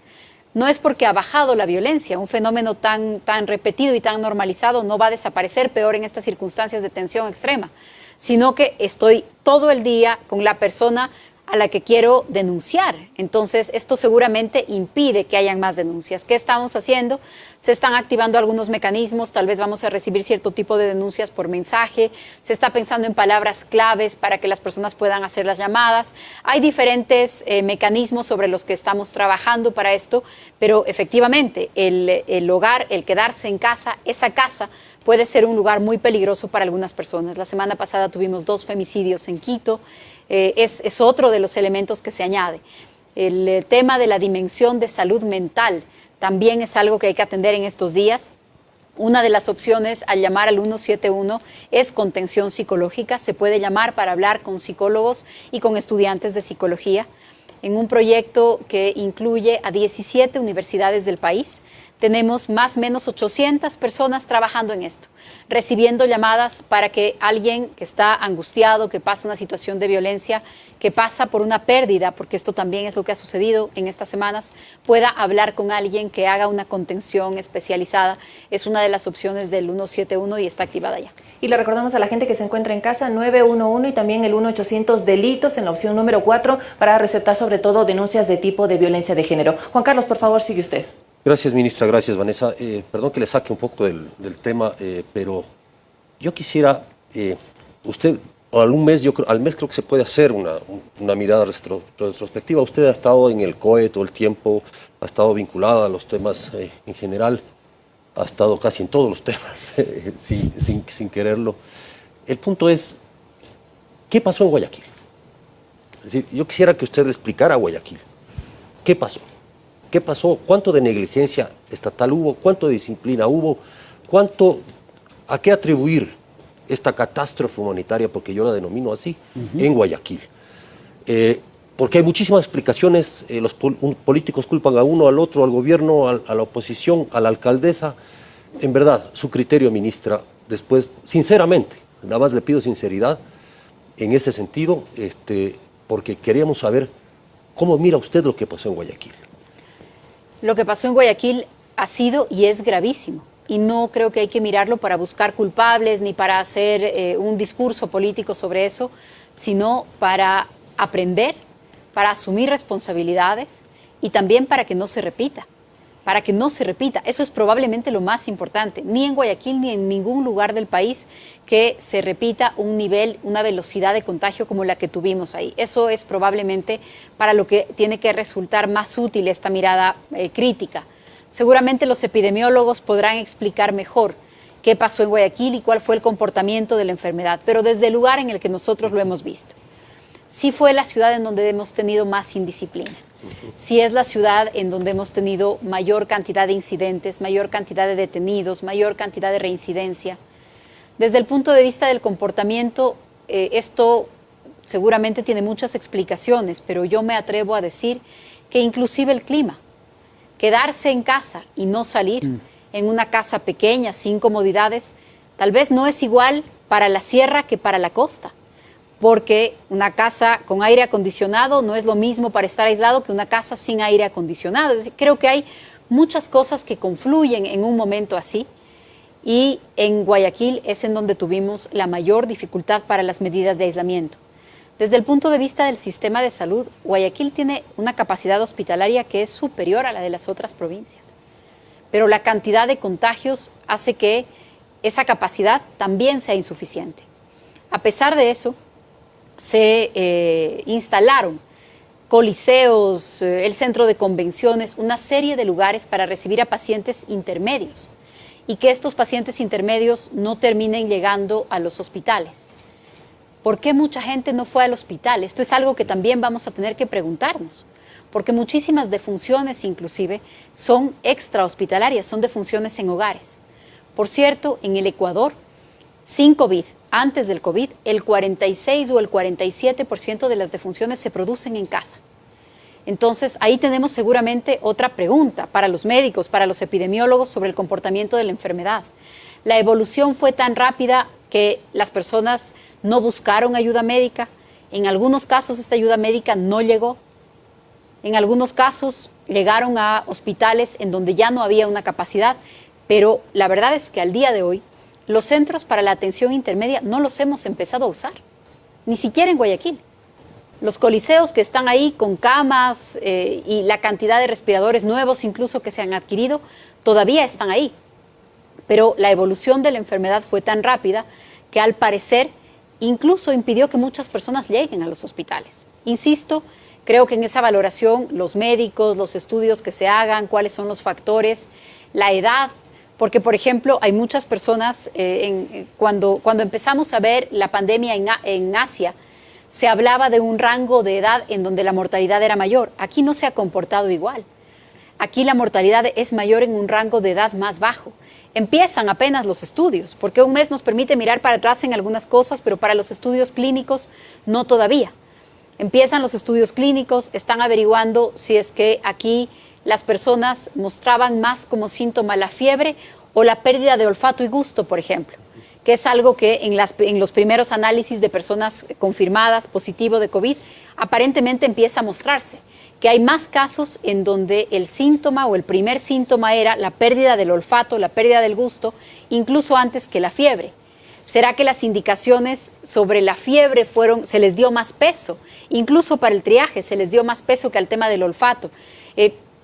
[SPEAKER 2] no es porque ha bajado la violencia, un fenómeno tan repetido y tan normalizado no va a desaparecer, peor en estas circunstancias de tensión extrema, sino que estoy todo el día con la persona a la que quiero denunciar. Entonces, esto seguramente impide que hayan más denuncias. ¿Qué estamos haciendo? Se están activando algunos mecanismos, tal vez vamos a recibir cierto tipo de denuncias por mensaje, se está pensando en palabras claves para que las personas puedan hacer las llamadas. Hay diferentes mecanismos sobre los que estamos trabajando para esto, pero efectivamente el hogar, el quedarse en casa, esa casa puede ser un lugar muy peligroso para algunas personas. La semana pasada tuvimos 2 femicidios en Quito. Es otro de los elementos que se añade. El tema de la dimensión de salud mental también es algo que hay que atender en estos días. Una de las opciones al llamar al 171 es contención psicológica. Se puede llamar para hablar con psicólogos y con estudiantes de psicología en un proyecto que incluye a 17 universidades del país. Tenemos más o menos 800 personas trabajando en esto, recibiendo llamadas para que alguien que está angustiado, que pasa una situación de violencia, que pasa por una pérdida, porque esto también es lo que ha sucedido en estas semanas, pueda hablar con alguien que haga una contención especializada. Es una de las opciones del 171 y está activada ya.
[SPEAKER 1] Y le recordamos a la gente que se encuentra en casa 911 y también el 1-800 delitos en la opción número 4 para receptar sobre todo denuncias de tipo de violencia de género. Juan Carlos, por favor, sigue usted.
[SPEAKER 3] Gracias, ministra. Gracias, Vanessa. Perdón que le saque un poco del tema, pero yo quisiera, usted, al mes creo que se puede hacer una mirada retrospectiva. Usted ha estado en el COE todo el tiempo, ha estado vinculada a los temas en general, ha estado casi en todos los temas, sin quererlo. El punto es, ¿qué pasó en Guayaquil? Es decir, yo quisiera que usted le explicara a Guayaquil, ¿qué pasó? ¿Qué pasó? ¿Cuánto de negligencia estatal hubo? ¿Cuánto de disciplina hubo? ¿A qué atribuir esta catástrofe humanitaria, porque yo la denomino así, en Guayaquil? Porque hay muchísimas explicaciones, los políticos culpan a uno, al otro, al gobierno, a la oposición, a la alcaldesa. En verdad, su criterio, ministra, después, sinceramente, nada más le pido sinceridad en ese sentido, porque queríamos saber cómo mira usted lo que pasó en Guayaquil.
[SPEAKER 2] Lo que pasó en Guayaquil ha sido y es gravísimo. Y no creo que hay que mirarlo para buscar culpables ni para hacer un discurso político sobre eso, sino para aprender, para asumir responsabilidades y también para que no se repita. para que no se repita. Eso es probablemente lo más importante. Ni en Guayaquil ni en ningún lugar del país que se repita un nivel, una velocidad de contagio como la que tuvimos ahí. Eso es probablemente para lo que tiene que resultar más útil esta mirada crítica. Seguramente los epidemiólogos podrán explicar mejor qué pasó en Guayaquil y cuál fue el comportamiento de la enfermedad, pero desde el lugar en el que nosotros lo hemos visto. Sí fue la ciudad en donde hemos tenido más indisciplina. Sí es la ciudad en donde hemos tenido mayor cantidad de incidentes, mayor cantidad de detenidos, mayor cantidad de reincidencia. Desde el punto de vista del comportamiento, esto seguramente tiene muchas explicaciones, pero yo me atrevo a decir que inclusive el clima, quedarse en casa y no salir, en una casa pequeña, sin comodidades, tal vez no es igual para la sierra que para la costa, porque una casa con aire acondicionado no es lo mismo para estar aislado que una casa sin aire acondicionado. Es decir, creo que hay muchas cosas que confluyen en un momento así, y en Guayaquil es en donde tuvimos la mayor dificultad para las medidas de aislamiento. Desde el punto de vista del sistema de salud, Guayaquil tiene una capacidad hospitalaria que es superior a la de las otras provincias, pero la cantidad de contagios hace que esa capacidad también sea insuficiente. A pesar de eso, se instalaron coliseos, el centro de convenciones, una serie de lugares para recibir a pacientes intermedios y que estos pacientes intermedios no terminen llegando a los hospitales. ¿Por qué mucha gente no fue al hospital? Esto es algo que también vamos a tener que preguntarnos, porque muchísimas defunciones inclusive son extrahospitalarias, son defunciones en hogares. Por cierto, en el Ecuador, sin COVID, antes del COVID, el 46 o el 47% de las defunciones se producen en casa. Entonces, ahí tenemos seguramente otra pregunta para los médicos, para los epidemiólogos sobre el comportamiento de la enfermedad. La evolución fue tan rápida que las personas no buscaron ayuda médica. En algunos casos esta ayuda médica no llegó. En algunos casos llegaron a hospitales en donde ya no había una capacidad, pero la verdad es que al día de hoy los centros para la atención intermedia no los hemos empezado a usar, ni siquiera en Guayaquil. Los coliseos que están ahí con camas y la cantidad de respiradores nuevos incluso que se han adquirido, todavía están ahí. Pero la evolución de la enfermedad fue tan rápida que al parecer incluso impidió que muchas personas lleguen a los hospitales. Insisto, creo que en esa valoración los médicos, los estudios que se hagan, cuáles son los factores, la edad, porque, por ejemplo, hay muchas personas, cuando empezamos a ver la pandemia en Asia, se hablaba de un rango de edad en donde la mortalidad era mayor. Aquí no se ha comportado igual. Aquí la mortalidad es mayor en un rango de edad más bajo. Empiezan apenas los estudios, porque un mes nos permite mirar para atrás en algunas cosas, pero para los estudios clínicos no todavía. Empiezan los estudios clínicos, están averiguando si es que aquí las personas mostraban más como síntoma la fiebre o la pérdida de olfato y gusto, por ejemplo, que es algo que en los primeros análisis de personas confirmadas positivo de COVID aparentemente empieza a mostrarse, que hay más casos en donde el síntoma o el primer síntoma era la pérdida del olfato, la pérdida del gusto, incluso antes que la fiebre. ¿Será que las indicaciones sobre la fiebre se les dio más peso? Incluso para el triaje se les dio más peso que al tema del olfato.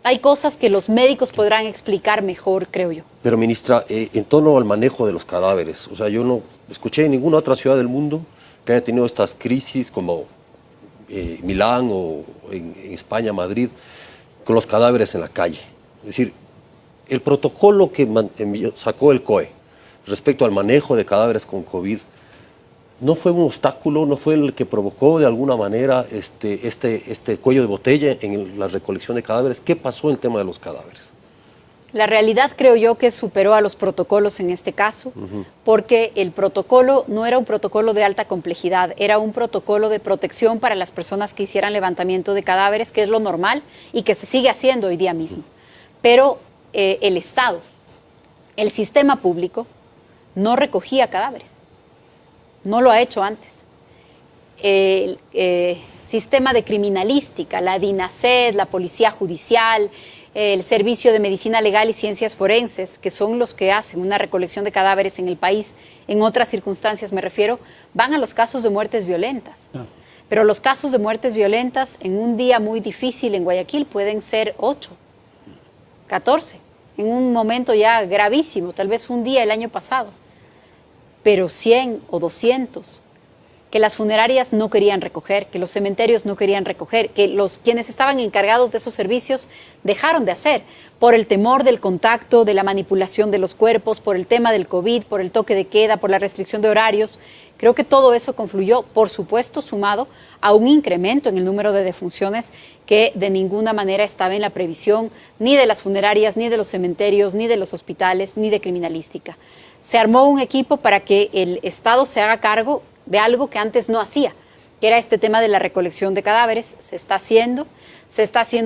[SPEAKER 2] Hay cosas que los médicos podrán explicar mejor, creo yo.
[SPEAKER 3] Pero, ministra, en torno al manejo de los cadáveres, o sea, yo no escuché en ninguna otra ciudad del mundo que haya tenido estas crisis como Milán o en España, Madrid, con los cadáveres en la calle. Es decir, el protocolo que sacó el COE respecto al manejo de cadáveres con COVID no fue un obstáculo, no fue el que provocó de alguna manera este cuello de botella en la recolección de cadáveres. ¿Qué pasó en el tema de los cadáveres?
[SPEAKER 2] La realidad creo yo que superó a los protocolos en este caso, porque el protocolo no era un protocolo de alta complejidad, era un protocolo de protección para las personas que hicieran levantamiento de cadáveres, que es lo normal y que se sigue haciendo hoy día mismo. Pero el Estado, el sistema público, no recogía cadáveres. No lo ha hecho antes. El sistema de criminalística, la DINASED, la Policía Judicial, el Servicio de Medicina Legal y Ciencias Forenses, que son los que hacen una recolección de cadáveres en el país, en otras circunstancias me refiero, van a los casos de muertes violentas. Pero los casos de muertes violentas en un día muy difícil en Guayaquil pueden ser 8. 14, en un momento ya gravísimo, tal vez un día el año pasado, pero 100 o 200, que las funerarias no querían recoger, que los cementerios no querían recoger, que quienes estaban encargados de esos servicios dejaron de hacer por el temor del contacto, de la manipulación de los cuerpos, por el tema del COVID, por el toque de queda, por la restricción de horarios. Creo que todo eso confluyó, por supuesto, sumado a un incremento en el número de defunciones que de ninguna manera estaba en la previsión ni de las funerarias, ni de los cementerios, ni de los hospitales, ni de criminalística. Se armó un equipo para que el Estado se haga cargo de algo que antes no hacía, que era este tema de la recolección de cadáveres. Se está haciendo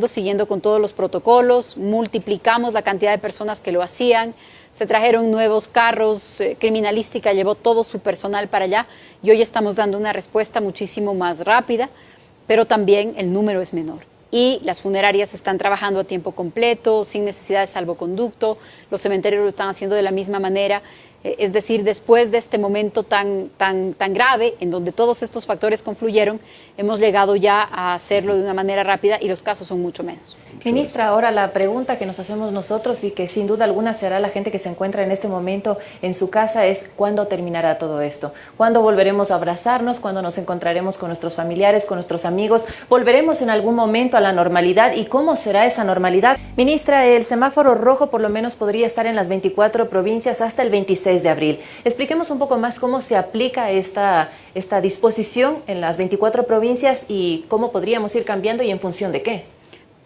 [SPEAKER 2] siguiendo con todos los protocolos, multiplicamos la cantidad de personas que lo hacían, se trajeron nuevos carros, criminalística llevó todo su personal para allá y hoy estamos dando una respuesta muchísimo más rápida, pero también el número es menor. Y las funerarias están trabajando a tiempo completo, sin necesidad de salvoconducto, los cementerios lo están haciendo de la misma manera. Es decir, después de este momento tan grave, en donde todos estos factores confluyeron, hemos llegado ya a hacerlo de una manera rápida y los casos son mucho menos.
[SPEAKER 1] Ministra, ahora la pregunta que nos hacemos nosotros y que sin duda alguna se hará la gente que se encuentra en este momento en su casa es ¿cuándo terminará todo esto? ¿Cuándo volveremos a abrazarnos? ¿Cuándo nos encontraremos con nuestros familiares, con nuestros amigos? ¿Volveremos en algún momento a la normalidad? ¿Y cómo será esa normalidad? Ministra, el semáforo rojo por lo menos podría estar en las 24 provincias hasta el 26 de abril. Expliquemos un poco más cómo se aplica esta disposición en las 24 provincias y cómo podríamos ir cambiando y en función de qué.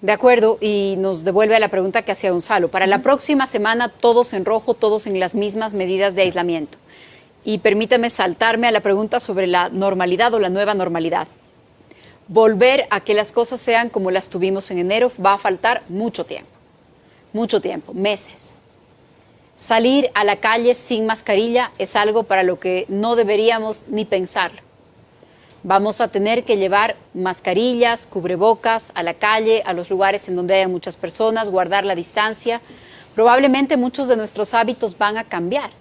[SPEAKER 2] De acuerdo, y nos devuelve a la pregunta que hacía Gonzalo. Para la próxima semana, todos en rojo, todos en las mismas medidas de aislamiento. Y permítame saltarme a la pregunta sobre la normalidad o la nueva normalidad. Volver a que las cosas sean como las tuvimos en enero va a faltar mucho tiempo, meses. Salir a la calle sin mascarilla es algo para lo que no deberíamos ni pensarlo. Vamos a tener que llevar mascarillas, cubrebocas a la calle, a los lugares en donde haya muchas personas, guardar la distancia. Probablemente muchos de nuestros hábitos van a cambiar.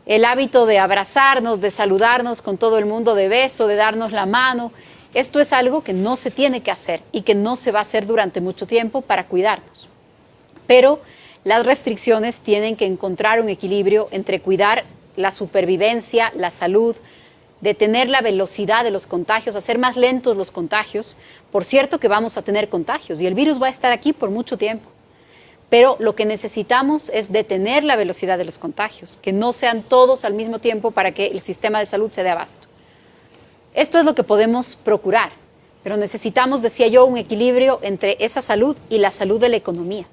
[SPEAKER 2] El hábito de abrazarnos, de saludarnos con todo el mundo de beso, de darnos la mano, esto es algo que no se tiene que hacer y que no se va a hacer durante mucho tiempo para cuidarnos. Pero las restricciones tienen que encontrar un equilibrio entre cuidar la supervivencia, la salud, detener la velocidad de los contagios, hacer más lentos los contagios. Por cierto que vamos a tener contagios y el virus va a estar aquí por mucho tiempo. Pero lo que necesitamos es detener la velocidad de los contagios, que no sean todos al mismo tiempo para que el sistema de salud se dé abasto. Esto es lo que podemos procurar, pero necesitamos, decía yo, un equilibrio entre esa salud y la salud de la economía.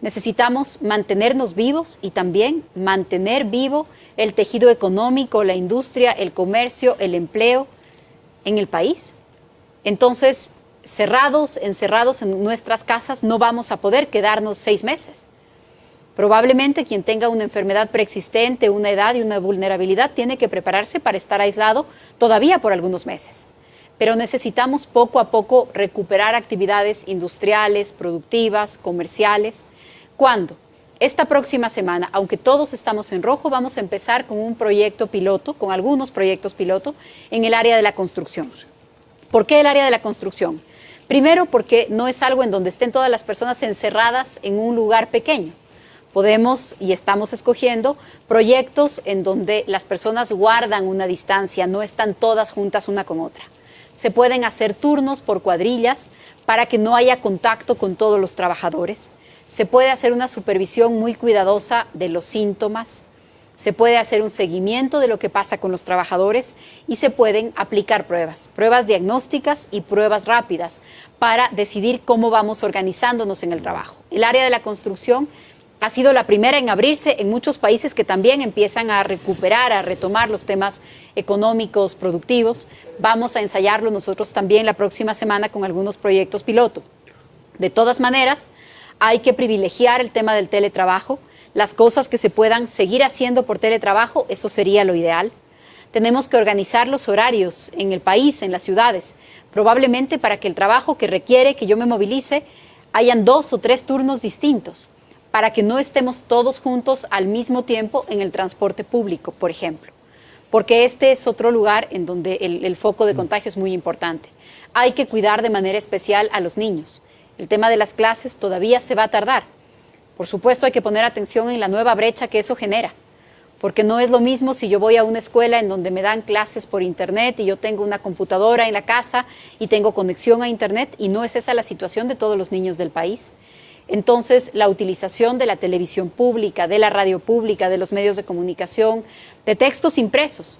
[SPEAKER 2] Necesitamos mantenernos vivos y también mantener vivo el tejido económico, la industria, el comercio, el empleo en el país. Entonces, encerrados en nuestras casas, no vamos a poder quedarnos 6 meses. Probablemente quien tenga una enfermedad preexistente, una edad y una vulnerabilidad tiene que prepararse para estar aislado todavía por algunos meses. Pero necesitamos poco a poco recuperar actividades industriales, productivas, comerciales. ¿Cuándo? Esta próxima semana, aunque todos estamos en rojo, vamos a empezar con un proyecto piloto, con algunos proyectos piloto en el área de la construcción. ¿Por qué el área de la construcción? Primero, porque no es algo en donde estén todas las personas encerradas en un lugar pequeño. Podemos y estamos escogiendo proyectos en donde las personas guardan una distancia, no están todas juntas una con otra. Se pueden hacer turnos por cuadrillas para que no haya contacto con todos los trabajadores. Se puede hacer una supervisión muy cuidadosa de los síntomas. Se puede hacer un seguimiento de lo que pasa con los trabajadores y se pueden aplicar pruebas diagnósticas y pruebas rápidas para decidir cómo vamos organizándonos en el trabajo. El área de la construcción ha sido la primera en abrirse en muchos países que también empiezan a recuperar, a retomar los temas económicos, productivos. Vamos a ensayarlo nosotros también la próxima semana con algunos proyectos piloto. De todas maneras, hay que privilegiar el tema del teletrabajo. Las cosas que se puedan seguir haciendo por teletrabajo, eso sería lo ideal. Tenemos que organizar los horarios en el país, en las ciudades, probablemente para que el trabajo que requiere que yo me movilice, hayan 2 o 3 turnos distintos, para que no estemos todos juntos al mismo tiempo en el transporte público, por ejemplo. Porque este es otro lugar en donde el foco de contagio es muy importante. Hay que cuidar de manera especial a los niños. El tema de las clases todavía se va a tardar. Por supuesto, hay que poner atención en la nueva brecha que eso genera, porque no es lo mismo si yo voy a una escuela en donde me dan clases por internet y yo tengo una computadora en la casa y tengo conexión a internet, y no es esa la situación de todos los niños del país. Entonces, la utilización de la televisión pública, de la radio pública, de los medios de comunicación, de textos impresos.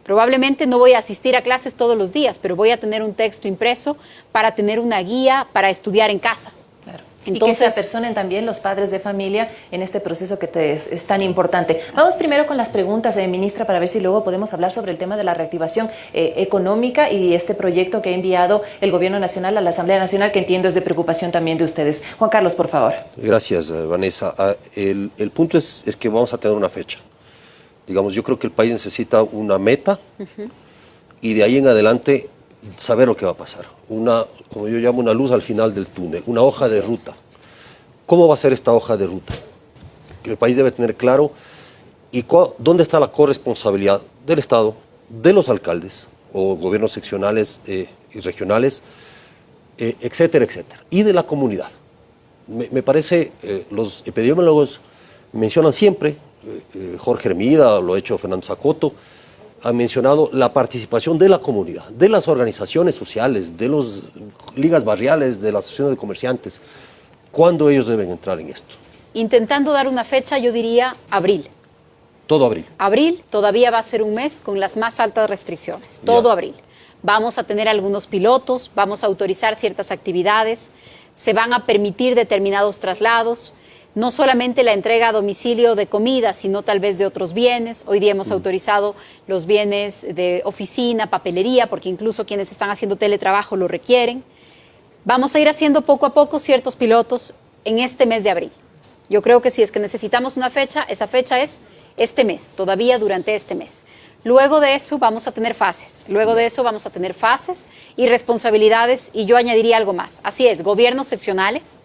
[SPEAKER 2] Probablemente no voy a asistir a clases todos los días, pero voy a tener un texto impreso para tener una guía para estudiar en casa.
[SPEAKER 1] Claro.
[SPEAKER 2] Entonces,
[SPEAKER 1] y que se apersonen también los padres de familia en este proceso que es tan importante. Vamos primero con las preguntas, ministra, para ver si luego podemos hablar sobre el tema de la reactivación económica y este proyecto que ha enviado el Gobierno Nacional a la Asamblea Nacional, que entiendo es de preocupación también de ustedes. Juan Carlos, por favor.
[SPEAKER 3] Gracias, Vanessa. El punto es que vamos a tener una fecha. Digamos, yo creo que el país necesita una meta y de ahí en adelante saber lo que va a pasar. Como yo llamo, una luz al final del túnel, una hoja de ruta. ¿Cómo va a ser esta hoja de ruta? Que el país debe tener claro y dónde está la corresponsabilidad del Estado, de los alcaldes o gobiernos seccionales y regionales, etcétera, etcétera, y de la comunidad. Me parece, los epidemiólogos mencionan siempre, Jorge Hermida, lo ha hecho Fernando Zacoto, ha mencionado la participación de la comunidad, de las organizaciones sociales, de las ligas barriales, de las asociaciones de comerciantes. ¿Cuándo ellos deben entrar en esto?
[SPEAKER 2] intentando dar una fecha, yo diría abril.
[SPEAKER 3] Todo abril.
[SPEAKER 2] Abril todavía va a ser un mes con las más altas restricciones, todo abril. Vamos a tener algunos pilotos, vamos a autorizar ciertas actividades, se van a permitir determinados traslados, no solamente la entrega a domicilio de comida, sino tal vez de otros bienes. Hoy día hemos autorizado los bienes de oficina, papelería, porque incluso quienes están haciendo teletrabajo lo requieren. Vamos a ir haciendo poco a poco ciertos pilotos en este mes de abril. Yo creo que si es que necesitamos una fecha, esa fecha es este mes, todavía durante este mes. Luego de eso vamos a tener fases, y responsabilidades, y yo añadiría algo más. Así es, gobiernos seccionales,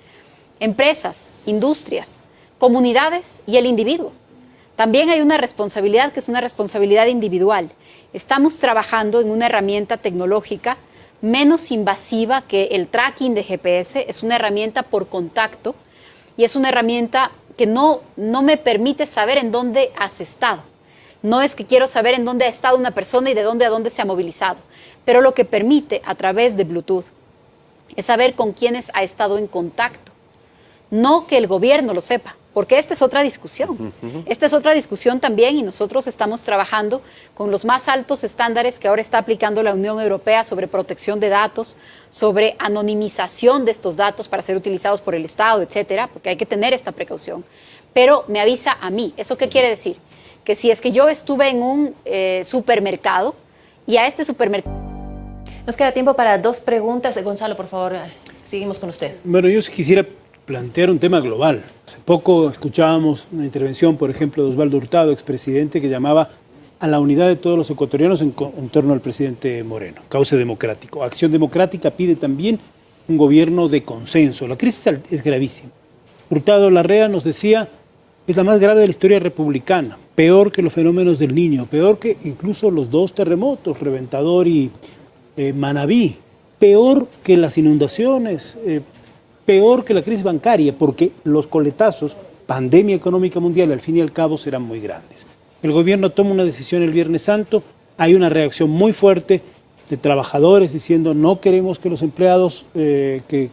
[SPEAKER 2] empresas, industrias, comunidades y el individuo. También hay una responsabilidad que es una responsabilidad individual. Estamos trabajando en una herramienta tecnológica menos invasiva que el tracking de GPS, es una herramienta por contacto y es una herramienta que no me permite saber en dónde has estado. No es que quiero saber en dónde ha estado una persona y de dónde a dónde se ha movilizado, pero lo que permite a través de Bluetooth es saber con quiénes ha estado en contacto. No que el gobierno lo sepa, porque esta es otra discusión. Esta es otra discusión también, y nosotros estamos trabajando con los más altos estándares que ahora está aplicando la Unión Europea sobre protección de datos, sobre anonimización de estos datos para ser utilizados por el Estado, etcétera, porque hay que tener esta precaución. Pero me avisa a mí. ¿Eso qué quiere decir? Que si es que yo estuve en un supermercado y a este supermercado...
[SPEAKER 1] Nos queda tiempo para dos preguntas. Gonzalo, por favor, seguimos con usted.
[SPEAKER 4] Bueno, yo quisiera plantear un tema global. Hace poco escuchábamos una intervención, por ejemplo, de Osvaldo Hurtado, expresidente, que llamaba a la unidad de todos los ecuatorianos en torno al presidente Moreno. Cauce democrático. Acción Democrática pide también un gobierno de consenso. La crisis es gravísima. Hurtado Larrea nos decía, es la más grave de la historia republicana, peor que los fenómenos del Niño, peor que incluso los dos terremotos, Reventador y Manabí, peor que las inundaciones, peor que la crisis bancaria, porque los coletazos, pandemia económica mundial, al fin y al cabo serán muy grandes. El gobierno toma una decisión el Viernes Santo, hay una reacción muy fuerte de trabajadores diciendo no queremos que los empleados que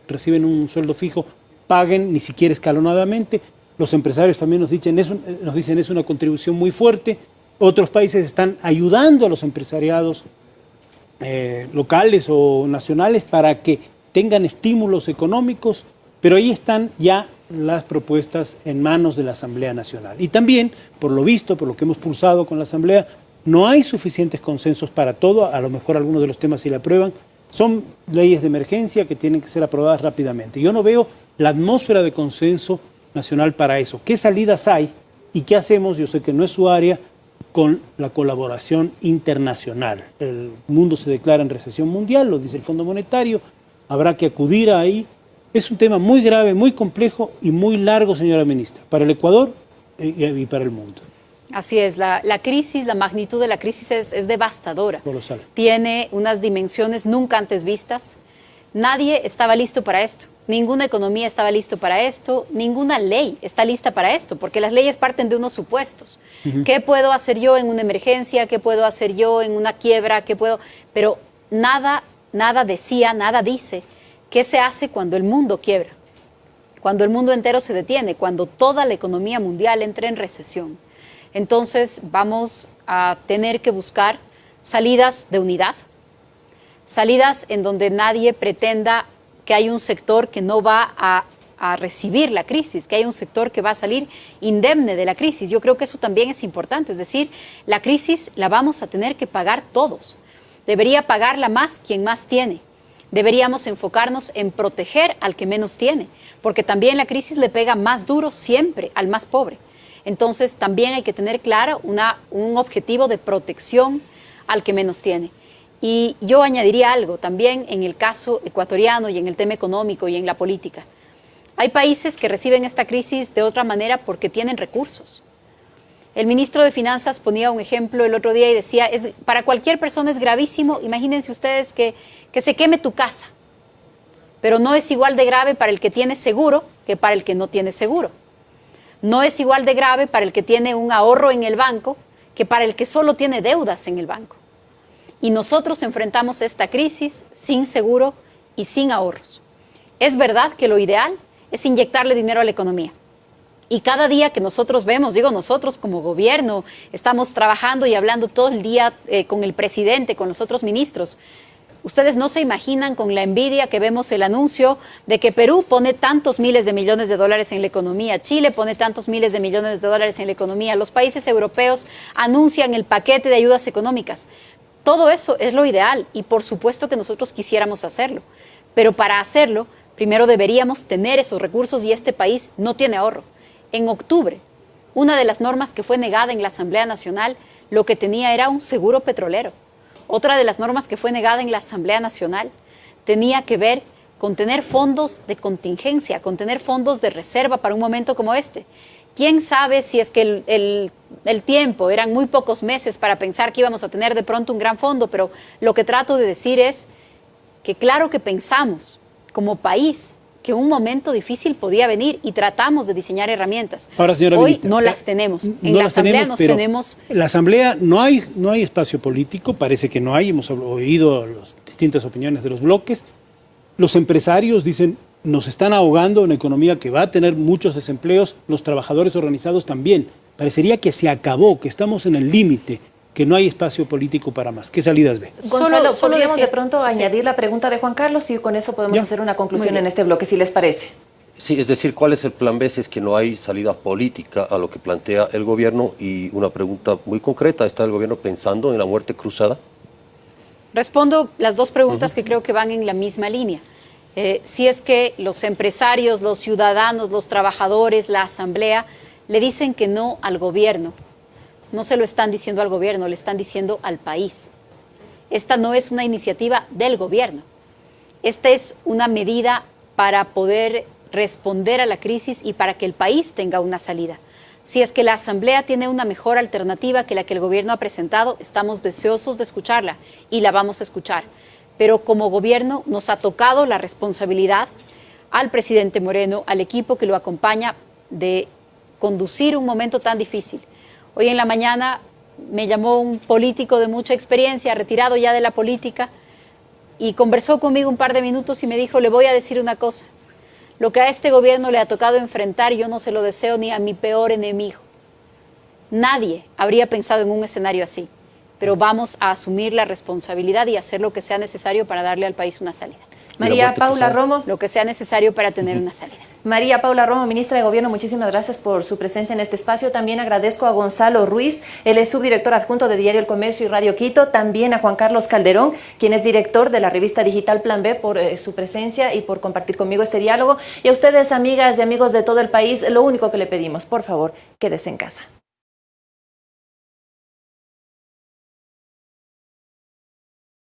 [SPEAKER 4] reciben un sueldo fijo paguen ni siquiera escalonadamente. Los empresarios también nos dicen es una contribución muy fuerte. Otros países están ayudando a los empresariados locales o nacionales para que tengan estímulos económicos, pero ahí están ya las propuestas en manos de la Asamblea Nacional. Y también, por lo visto, por lo que hemos pulsado con la Asamblea, no hay suficientes consensos para todo, a lo mejor algunos de los temas sí la aprueban, son leyes de emergencia que tienen que ser aprobadas rápidamente. Yo no veo la atmósfera de consenso nacional para eso. ¿Qué salidas hay y qué hacemos? Yo sé que no es su área, con la colaboración internacional. El mundo se declara en recesión mundial, lo dice el Fondo Monetario, habrá que acudir ahí. Es un tema muy grave, muy complejo y muy largo, señora ministra, para el Ecuador y para el mundo.
[SPEAKER 2] Así es, la crisis, la magnitud de la crisis es devastadora.
[SPEAKER 4] Colosal.
[SPEAKER 2] Tiene unas dimensiones nunca antes vistas. Nadie estaba listo para esto. Ninguna economía estaba listo para esto. Ninguna ley está lista para esto, porque las leyes parten de unos supuestos. ¿Qué puedo hacer yo en una emergencia? ¿Qué puedo hacer yo en una quiebra? Pero nada dice qué se hace cuando el mundo quiebra, cuando el mundo entero se detiene, cuando toda la economía mundial entra en recesión. Entonces vamos a tener que buscar salidas de unidad, salidas en donde nadie pretenda que hay un sector que no va a recibir la crisis, que hay un sector que va a salir indemne de la crisis. Yo creo que eso también es importante, es decir, la crisis la vamos a tener que pagar todos. Debería pagarla más quien más tiene. Deberíamos enfocarnos en proteger al que menos tiene, porque también la crisis le pega más duro siempre al más pobre. Entonces también hay que tener claro un objetivo de protección al que menos tiene. Y yo añadiría algo también en el caso ecuatoriano y en el tema económico y en la política. Hay países que reciben esta crisis de otra manera porque tienen recursos. El ministro de Finanzas ponía un ejemplo el otro día y decía, para cualquier persona es gravísimo, imagínense ustedes que se queme tu casa, pero no es igual de grave para el que tiene seguro que para el que no tiene seguro. No es igual de grave para el que tiene un ahorro en el banco que para el que solo tiene deudas en el banco. Y nosotros enfrentamos esta crisis sin seguro y sin ahorros. Es verdad que lo ideal es inyectarle dinero a la economía. Y cada día que nosotros vemos, digo nosotros como gobierno, estamos trabajando y hablando todo el día con el presidente, con los otros ministros. Ustedes no se imaginan con la envidia que vemos el anuncio de que Perú pone tantos miles de millones de dólares en la economía, Chile pone tantos miles de millones de dólares en la economía, los países europeos anuncian el paquete de ayudas económicas. Todo eso es lo ideal y por supuesto que nosotros quisiéramos hacerlo. Pero para hacerlo, primero deberíamos tener esos recursos y este país no tiene ahorro. En octubre, una de las normas que fue negada en la Asamblea Nacional, lo que tenía era un seguro petrolero. Otra de las normas que fue negada en la Asamblea Nacional tenía que ver con tener fondos de contingencia, con tener fondos de reserva para un momento como este. ¿Quién sabe si es que el tiempo, eran muy pocos meses para pensar que íbamos a tener de pronto un gran fondo, pero lo que trato de decir es que claro que pensamos como país que un momento difícil podía venir y tratamos de diseñar herramientas.
[SPEAKER 4] Ahora, señora
[SPEAKER 2] Hoy
[SPEAKER 4] ministra,
[SPEAKER 2] no las tenemos. En
[SPEAKER 4] no
[SPEAKER 2] la
[SPEAKER 4] las
[SPEAKER 2] Asamblea
[SPEAKER 4] tenemos, pero
[SPEAKER 2] tenemos...
[SPEAKER 4] en la Asamblea no hay espacio político, parece que no hay, hemos oído las distintas opiniones de los bloques. Los empresarios dicen, nos están ahogando en una economía que va a tener muchos desempleos, los trabajadores organizados también. Parecería que se acabó, que estamos en el límite, que no hay espacio político para más. ¿Qué salidas ve?
[SPEAKER 1] Gonzalo,
[SPEAKER 2] Solo
[SPEAKER 1] podríamos
[SPEAKER 2] decir-
[SPEAKER 1] de pronto añadir la pregunta de Juan Carlos y con eso podemos
[SPEAKER 4] Ya.
[SPEAKER 1] hacer una conclusión
[SPEAKER 2] Muy bien.
[SPEAKER 1] en este bloque, si les parece.
[SPEAKER 3] Sí, es decir, ¿cuál es el plan B si es que no hay salida política a lo que plantea el gobierno? Y una pregunta muy concreta, ¿está el gobierno pensando en la muerte cruzada?
[SPEAKER 2] Respondo las dos preguntas que creo que van en la misma línea. Si es que los empresarios, los ciudadanos, los trabajadores, la asamblea le dicen que no al gobierno, no se lo están diciendo al gobierno, le están diciendo al país. Esta no es una iniciativa del gobierno. Esta es una medida para poder responder a la crisis y para que el país tenga una salida. Si es que la Asamblea tiene una mejor alternativa que la que el gobierno ha presentado, estamos deseosos de escucharla y la vamos a escuchar. Pero como gobierno nos ha tocado la responsabilidad al presidente Moreno, al equipo que lo acompaña, de conducir un momento tan difícil. Hoy en la mañana me llamó un político de mucha experiencia, retirado ya de la política, y conversó conmigo un par de minutos y me dijo, le voy a decir una cosa. Lo que a este gobierno le ha tocado enfrentar, yo no se lo deseo ni a mi peor enemigo. Nadie habría pensado en un escenario así, pero vamos a asumir la responsabilidad y hacer lo que sea necesario para darle al país una salida.
[SPEAKER 1] María
[SPEAKER 3] muerte
[SPEAKER 1] Paula
[SPEAKER 3] cruzada.
[SPEAKER 1] Romo.
[SPEAKER 2] Lo que sea necesario para tener una salida.
[SPEAKER 1] María Paula Romo, ministra de Gobierno, muchísimas gracias por su presencia en este espacio. También agradezco a Gonzalo Ruiz, él es subdirector adjunto de Diario El Comercio y Radio Quito. También a Juan Carlos Calderón, quien es director de la revista digital Plan B, por su presencia y por compartir conmigo este diálogo. Y a ustedes, amigas y amigos de todo el país, lo único que le pedimos, por favor, quédese en casa.